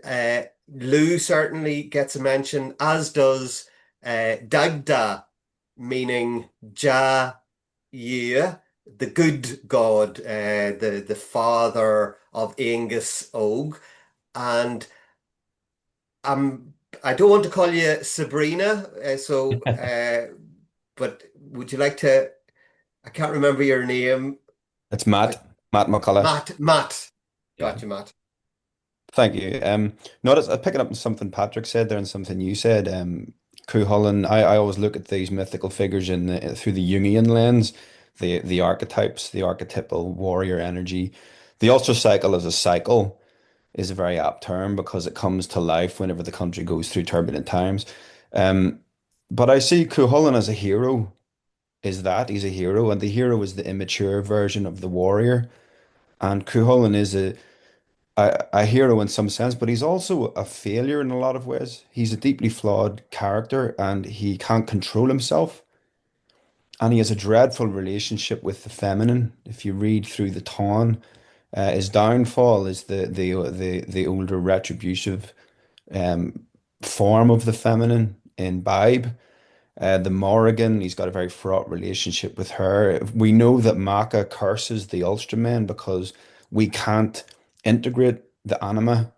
Lugh certainly gets a mention, as does Dagda, meaning Jah Yeh, the good god, the father of Aengus Og. And I don't want to call you Sabrina, but would you like to? I can't remember your name. It's Matt. Matt McCullough. Matt. Yeah. Gotcha, Matt. Thank you. Notice picking up on something Patrick said there and something you said. Cuchulainn. I always look at these mythical figures through the Jungian lens, the archetypes, the archetypal warrior energy. The Ulster cycle as a cycle is a very apt term because it comes to life whenever the country goes through turbulent times. But I see Cuchulainn as a hero. He's a hero, and the hero is the immature version of the warrior. And Cuchulainn is a hero in some sense, but he's also a failure in a lot of ways. He's a deeply flawed character, and he can't control himself. And he has a dreadful relationship with the feminine. If you read through the Tawn, his downfall is the older retributive form of the feminine in Bibe. The Morrigan, he's got a very fraught relationship with her. We know that Macha curses the Ulstermen because we can't integrate the anima.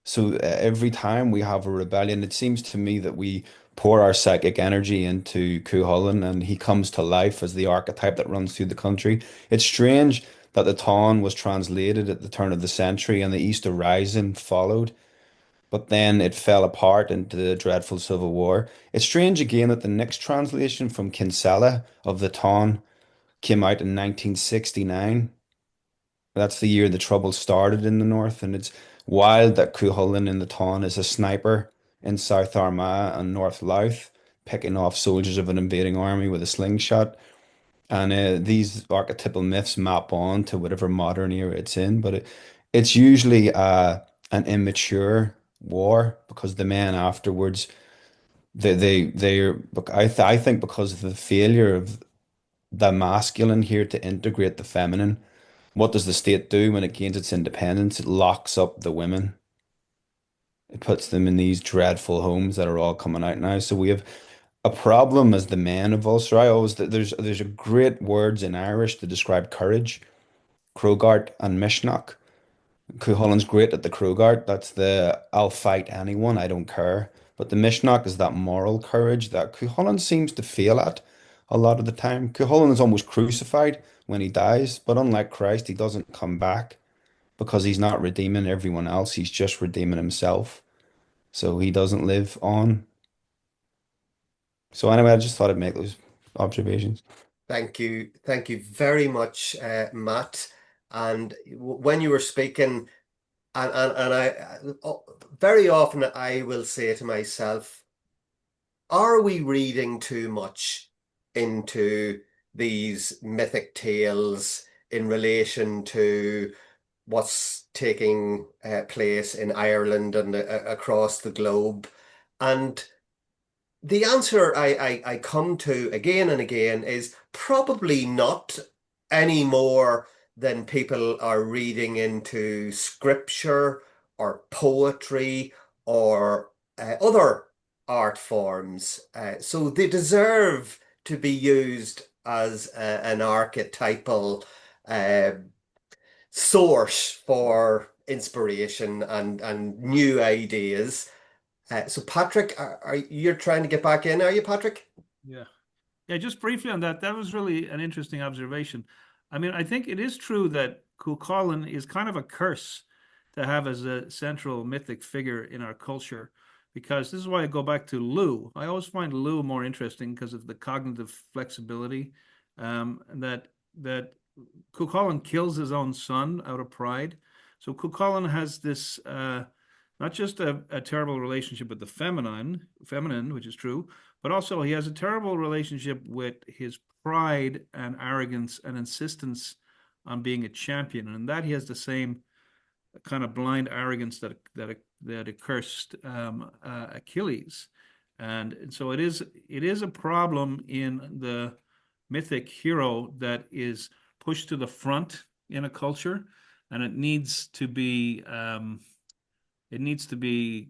So every time we have a rebellion, it seems to me that we pour our psychic energy into Cuchulainn and he comes to life as the archetype that runs through the country. It's strange that the Tawn was translated at the turn of the century and the Easter Rising followed, but then it fell apart into the dreadful Civil War. It's strange again that the next translation from Kinsella of the Tawn came out in 1969. That's the year the trouble started in the north, and it's wild that Cuchulainn in the Tawn is a sniper in South Armagh and North Louth, picking off soldiers of an invading army with a slingshot. And these archetypal myths map on to whatever modern era it's in, but it's usually an immature war because the men afterwards I think because of the failure of the masculine here to integrate the feminine. What does the state do when it gains its independence? It locks up the women. It puts them in these dreadful homes that are all coming out now. So we have a problem as the men of Ulster. I always there's a great words in Irish to describe courage, Crogart and Mishnach. Cuchulainn's great at the Krogart. That's the I'll fight anyone, I don't care. But the Mishnach is that moral courage that Cuchulainn seems to fail at a lot of the time. Cuchulainn is almost crucified when he dies, but unlike Christ, he doesn't come back because he's not redeeming everyone else. He's just redeeming himself. So he doesn't live on. So anyway, I just thought I'd make those observations. Thank you. Thank you very much, Matt. And when you were speaking, and very often I will say to myself, are we reading too much into these mythic tales in relation to what's taking place in Ireland and across the globe? And the answer I come to again and again is probably not, any more than people are reading into scripture or poetry or other art forms. So they deserve to be used as an archetypal uh, source for inspiration and new ideas. So Patrick, are you trying to get back in? Are you, Patrick? Yeah. Yeah, just briefly on that, that was really an interesting observation. I mean, I think it is true that Cuchulainn is kind of a curse to have as a central mythic figure in our culture, because this is why I go back to Lugh. I always find Lugh more interesting because of the cognitive flexibility, that Cuchulainn kills his own son out of pride. So Cuchulainn has this not just a terrible relationship with the feminine, which is true, but also he has a terrible relationship with his pride and arrogance and insistence on being a champion, and that he has the same kind of blind arrogance that accursed Achilles, and so it is a problem in the mythic hero that is pushed to the front in a culture, and it needs to be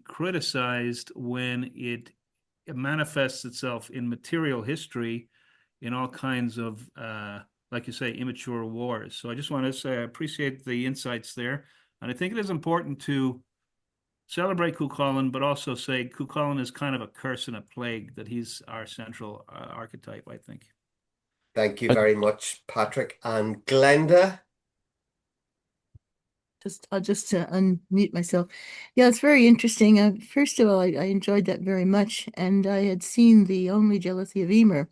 criticized when it manifests itself in material history in all kinds of, like you say, immature wars. So I just want to say I appreciate the insights there. And I think it is important to celebrate Cuchulainn, but also say Cuchulainn is kind of a curse and a plague, that he's our central archetype, I think. Thank you very much, Patrick. And Glenda? I'll just unmute myself. Yeah, it's very interesting. First of all, I enjoyed that very much, and I had seen The Only Jealousy of Emer.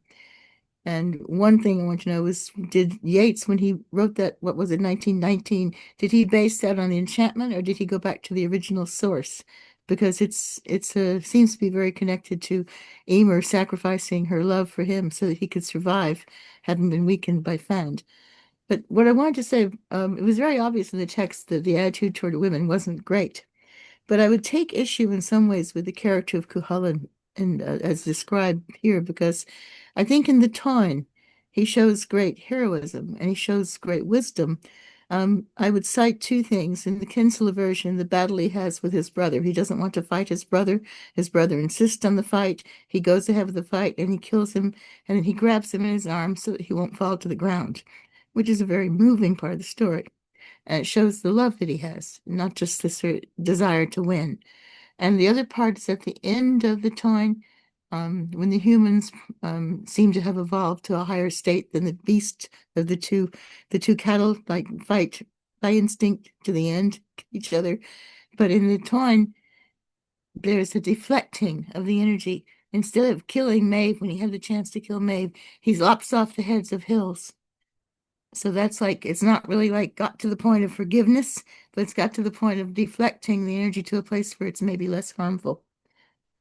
And one thing I want to know is, did Yeats, when he wrote that, what was it, 1919, did he base that on the enchantment, or did he go back to the original source? Because it's seems to be very connected to Emer sacrificing her love for him so that he could survive, having been weakened by Fand. But what I wanted to say, it was very obvious in the text that the attitude toward women wasn't great. But I would take issue in some ways with the character of Cuchulainn, and as described here, because I think in the Táin he shows great heroism and he shows great wisdom. I would cite two things. In the Kinsella version, the battle he has with his brother. He doesn't want to fight his brother. His brother insists on the fight. He goes to have the fight and he kills him, and then he grabs him in his arms so that he won't fall to the ground, which is a very moving part of the story. And it shows the love that he has, not just this desire to win. And the other part is at the end of the Táin, when the humans seem to have evolved to a higher state than the beast of the two cattle, like fight by instinct to the end, each other. But in the Táin, there's a deflecting of the energy. Instead of killing Maeve when he had the chance to kill Maeve, he lops off the heads of hills. So that's like, it's not really like got to the point of forgiveness, but it's got to the point of deflecting the energy to a place where it's maybe less harmful.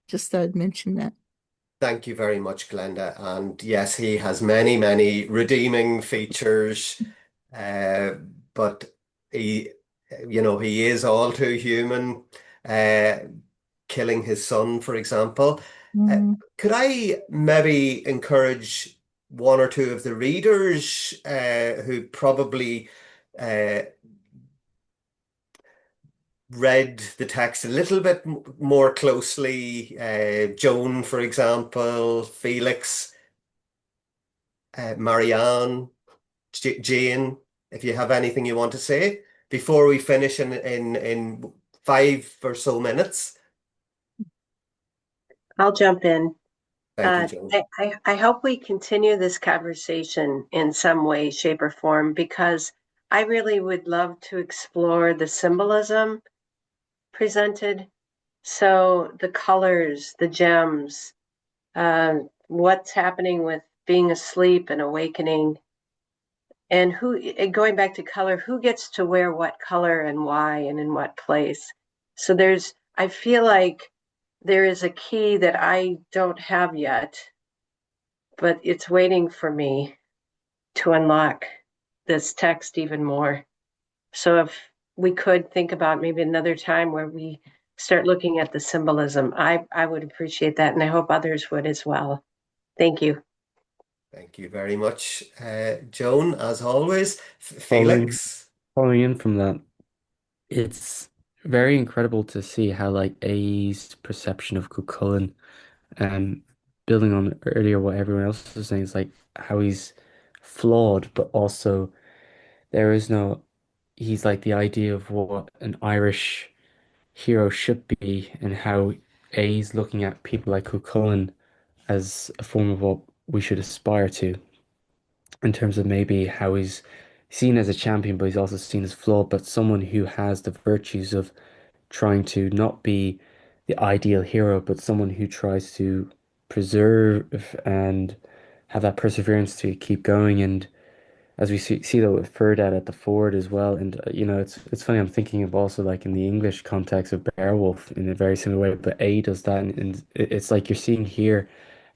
Just thought I'd mention that. Thank you very much, Glenda. And yes, he has many, many redeeming features, but he, he is all too human, uh, killing his son, for example. Could I maybe encourage one or two of the readers who probably uh, read the text a little bit more closely, Joan, for example, Felix, Marianne, Jane, if you have anything you want to say before we finish in 5 or so minutes. I'll jump in. Thank you, Joan. I hope we continue this conversation in some way, shape, or form, because I really would love to explore the symbolism presented. So the colors, the gems, what's happening with being asleep and awakening, and going back to color, who gets to wear what color and why and in what place. So I feel like there is a key that I don't have yet, but it's waiting for me to unlock this text even more. So if we could think about maybe another time where we start looking at the symbolism, I would appreciate that, and I hope others would as well. Thank you. Thank you very much, Joan, as always. Following Felix. following in from that, it's very incredible to see how like A's perception of Cuchulainn, um, building on earlier what everyone else was saying, is like how he's flawed, but also there is no, he's like the idea of what an Irish hero should be, and how A's looking at people like Cuchulainn as a form of what we should aspire to, in terms of maybe how he's seen as a champion, but he's also seen as flawed, but someone who has the virtues of trying to not be the ideal hero, but someone who tries to preserve and have that perseverance to keep going. And as we see that with Ferdad at the ford as well. And it's funny. I'm thinking of also like in the English context of Beowulf in a very similar way, but A does that, and it's like you're seeing here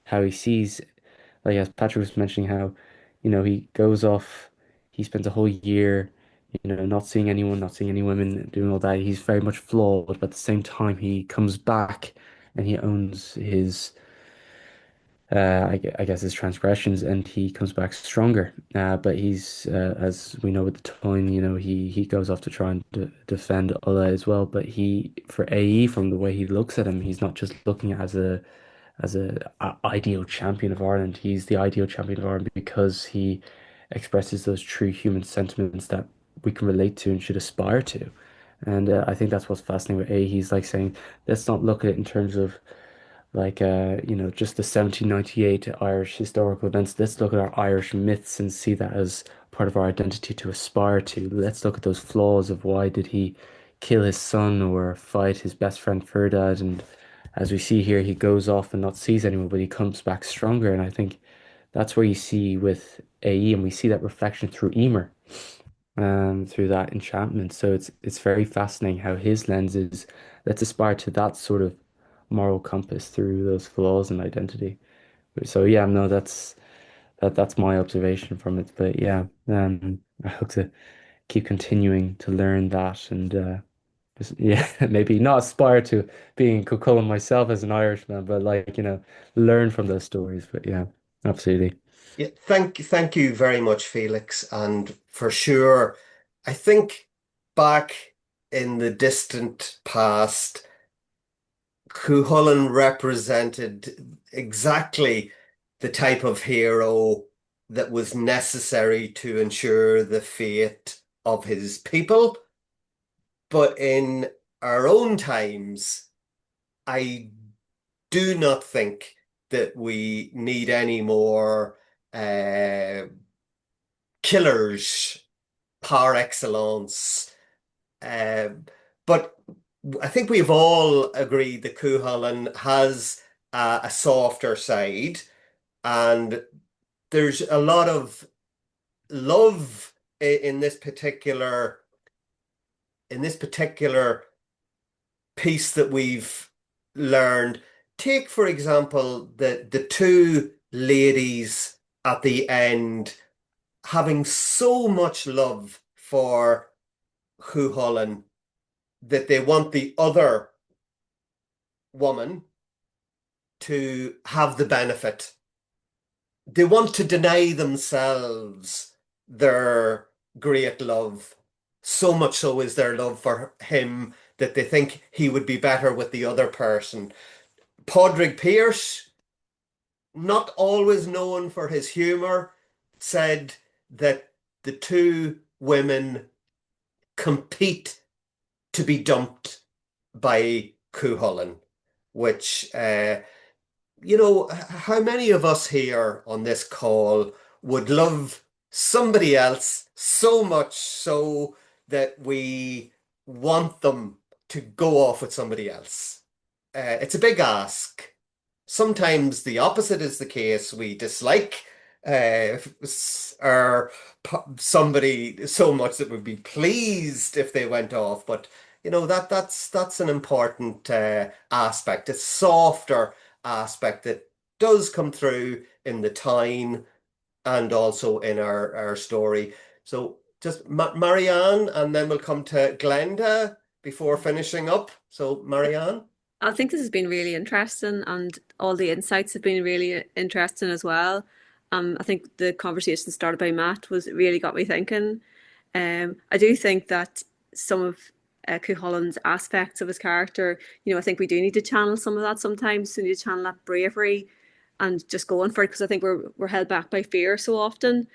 how he sees, like as Patrick was mentioning, how he goes off, he spends a whole year, not seeing anyone, not seeing any women, doing all that. He's very much flawed, but at the same time, he comes back and he owns his, I guess his transgressions, and he comes back stronger. But he's, as we know with the Toyn, he goes off to try and defend Ulla as well. But for AE, from the way he looks at him, he's not just looking at as a ideal champion of Ireland. He's the ideal champion of Ireland because he expresses those true human sentiments that we can relate to and should aspire to. And I think that's what's fascinating with A. He's like saying, let's not look at it in terms of like just the 1798 Irish historical events. Let's look at our Irish myths and see that as part of our identity to aspire to. Let's look at those flaws of why did he kill his son or fight his best friend Ferdad. And as we see here, he goes off and not sees anyone, but he comes back stronger. And I think that's where you see with AE, and we see that reflection through Emer, through that enchantment. So it's very fascinating how his lens is, let's aspire to that sort of moral compass through those flaws and identity. So yeah, no, that's my observation from it. But yeah, I hope to keep continuing to learn that, and just, yeah, maybe not aspire to being Cuchulainn myself as an Irishman, but like, learn from those stories. But yeah, absolutely. Yeah, thank you very much, Felix. And for sure, I think back in the distant past, Cuchulainn represented exactly the type of hero that was necessary to ensure the fate of his people. But in our own times, I do not think that we need any more killers par excellence. But I think we've all agreed that Cuchulainn has a softer side, and there's a lot of love in this particular piece that we've learned. Take, for example, the two ladies at the end having so much love for Cuchulainn that they want the other woman to have the benefit. They want to deny themselves their great love. So much so is their love for him that they think he would be better with the other person. Padraig Pearse, not always known for his humor, said that the two women compete to be dumped by Cuchulainn, which, how many of us here on this call would love somebody else so much so that we want them to go off with somebody else? It's a big ask. Sometimes the opposite is the case. We dislike our somebody so much that we'd be pleased if they went off. But that's an important aspect, a softer aspect that does come through in the time and also in our story. So just Marianne, and then we'll come to Glenda before finishing up. So Marianne. I think this has been really interesting, and all the insights have been really interesting as well. I think the conversation started by Matt was really got me thinking. I do think that some of Cuchulainn's aspects of his character, I think we do need to channel some of that sometimes. We need to channel that bravery and just going for it, because I think we're held back by fear so often.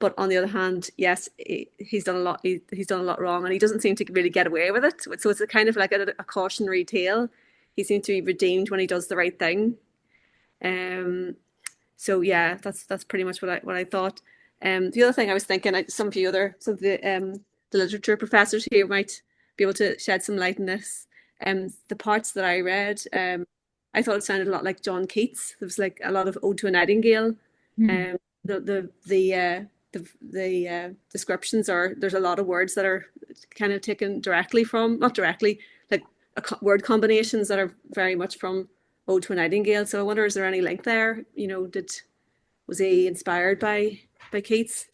But on the other hand, yes, he's done a lot. He's done a lot wrong, and he doesn't seem to really get away with it. So it's a kind of like a cautionary tale. He seems to be redeemed when he does the right thing. So yeah, that's pretty much what I thought. The other thing I was thinking, some of the literature professors here might be able to shed some light on this. The parts that I read, I thought it sounded a lot like John Keats. There was like a lot of Ode to a Nightingale. The descriptions there's a lot of words that are kind of taken directly from, not directly, like word combinations that are very much from Ode to a Nightingale. So I wonder, is there any link there? Was he inspired by Keats?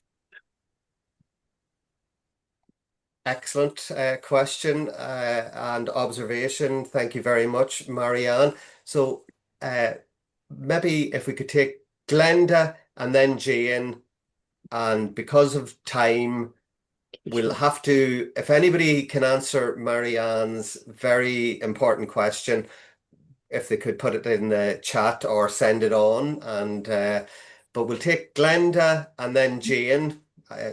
Excellent question and observation. Thank you very much, Marianne. So maybe if we could take Glenda and then Jane, and because of time, we'll have to, if anybody can answer Marianne's very important question, if they could put it in the chat or send it on. But we'll take Glenda and then Jane.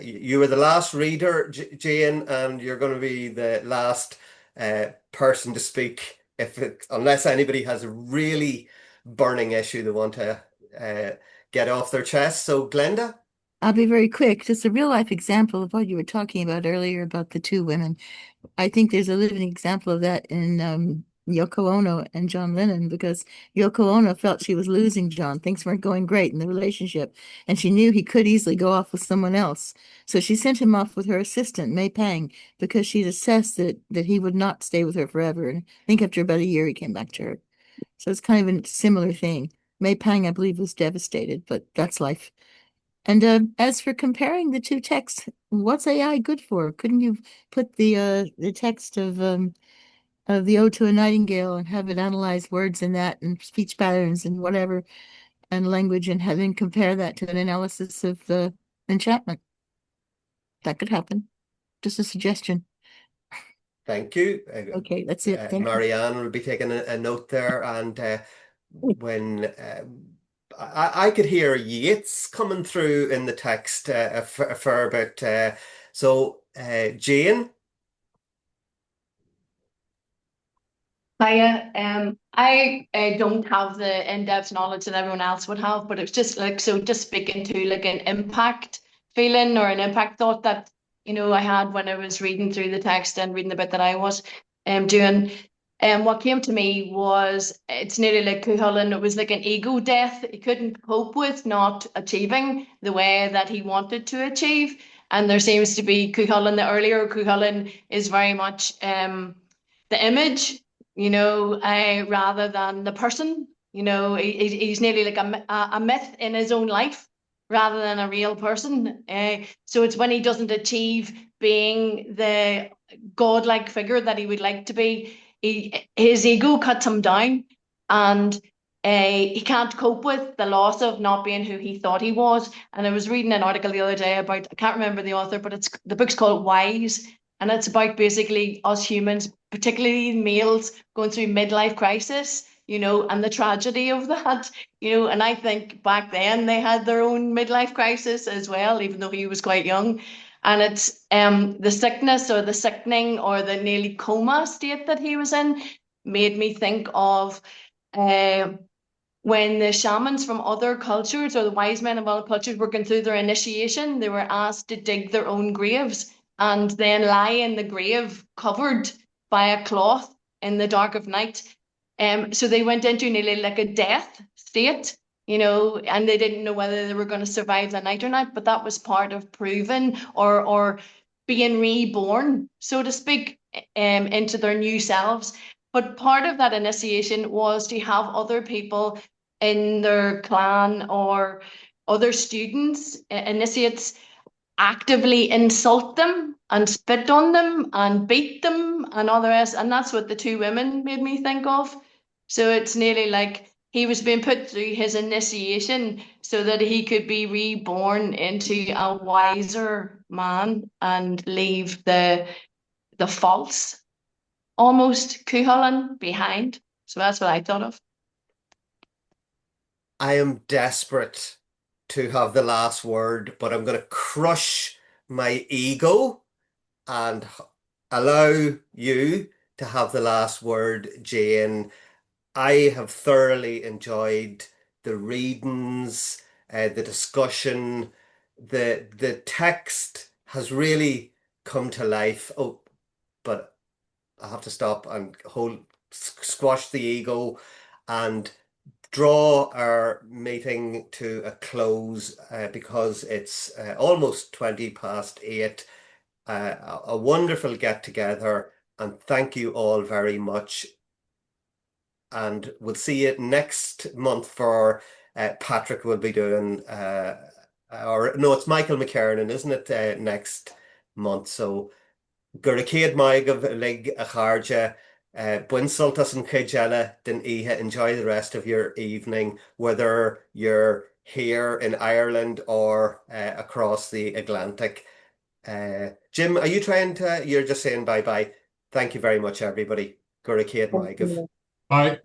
You were the last reader, Jane, and you're going to be the last person to speak unless anybody has a really burning issue they want to get off their chest. So Glenda? I'll be very quick. Just a real life example of what you were talking about earlier about the two women. I think there's a living example of that in Yoko Ono and John Lennon, because Yoko Ono felt she was losing John. Things weren't going great in the relationship, and she knew he could easily go off with someone else. So she sent him off with her assistant, May Pang, because she'd assessed that he would not stay with her forever. And I think after about a year, he came back to her. So it's kind of a similar thing. May Pang, I believe, was devastated, but that's life. And as for comparing the two texts, what's AI good for? Couldn't you put the text of the Ode to a Nightingale and have it analyze words in that and speech patterns and whatever and language, and having compare that to an analysis of the enchantment? That could happen. Just a suggestion. Thank you. Okay, that's it. Thank Marianne will be taking a note there, and when I could hear Yeats coming through in the text a fair bit. So Jane? Hiya. I don't have the in-depth knowledge that everyone else would have, but it's just like, so just speaking to like an impact feeling or an impact thought that, I had when I was reading through the text and reading the bit that I was doing. What came to me was, it's nearly like Cuchulainn, it was like an ego death. He couldn't cope with not achieving the way that he wanted to achieve. And there seems to be Cuchulainn, the earlier Cuchulainn is very much the image, rather than the person. He's nearly like a myth in his own life rather than a real person. So it's when he doesn't achieve being the godlike figure that he would like to be, his ego cuts him down, and he can't cope with the loss of not being who he thought he was. And I was reading an article the other day about, I can't remember the author, but the book's called Wise, and it's about basically us humans particularly males going through midlife crisis, and the tragedy of that, and I think back then they had their own midlife crisis as well, even though he was quite young. And it's the sickness or the sickening or the nearly coma state that he was in made me think of when the shamans from other cultures or the wise men of other cultures were going through their initiation, they were asked to dig their own graves and then lie in the grave covered by a cloth in the dark of night. So they went into nearly like a death state, and they didn't know whether they were going to survive the night or not, but that was part of proving or being reborn, so to speak, into their new selves. But part of that initiation was to have other people in their clan or other students, initiates, actively insult them and spit on them and beat them and all the rest. And that's what the two women made me think of. So it's nearly like he was being put through his initiation so that he could be reborn into a wiser man and leave the false, almost Cuchulainn behind. So that's what I thought of. I am desperate to have the last word, but I'm going to crush my ego and allow you to have the last word, Jane. I have thoroughly enjoyed the readings, the discussion, the text has really come to life. Oh, but I have to stop and squash the ego and draw our meeting to a close because it's almost 20 past 8. A wonderful get together, and thank you all very much. And we'll see you next month for Patrick will be doing or no, it's Michael McKernan, isn't it? Next month. So Guracéad maigah lig a charge. Buin sultas and Kajella den ihe. Enjoy the rest of your evening, whether you're here in Ireland or across the Atlantic. Jim, are you you're just saying bye bye? Thank you very much, everybody. Guracéad maigah. Bye.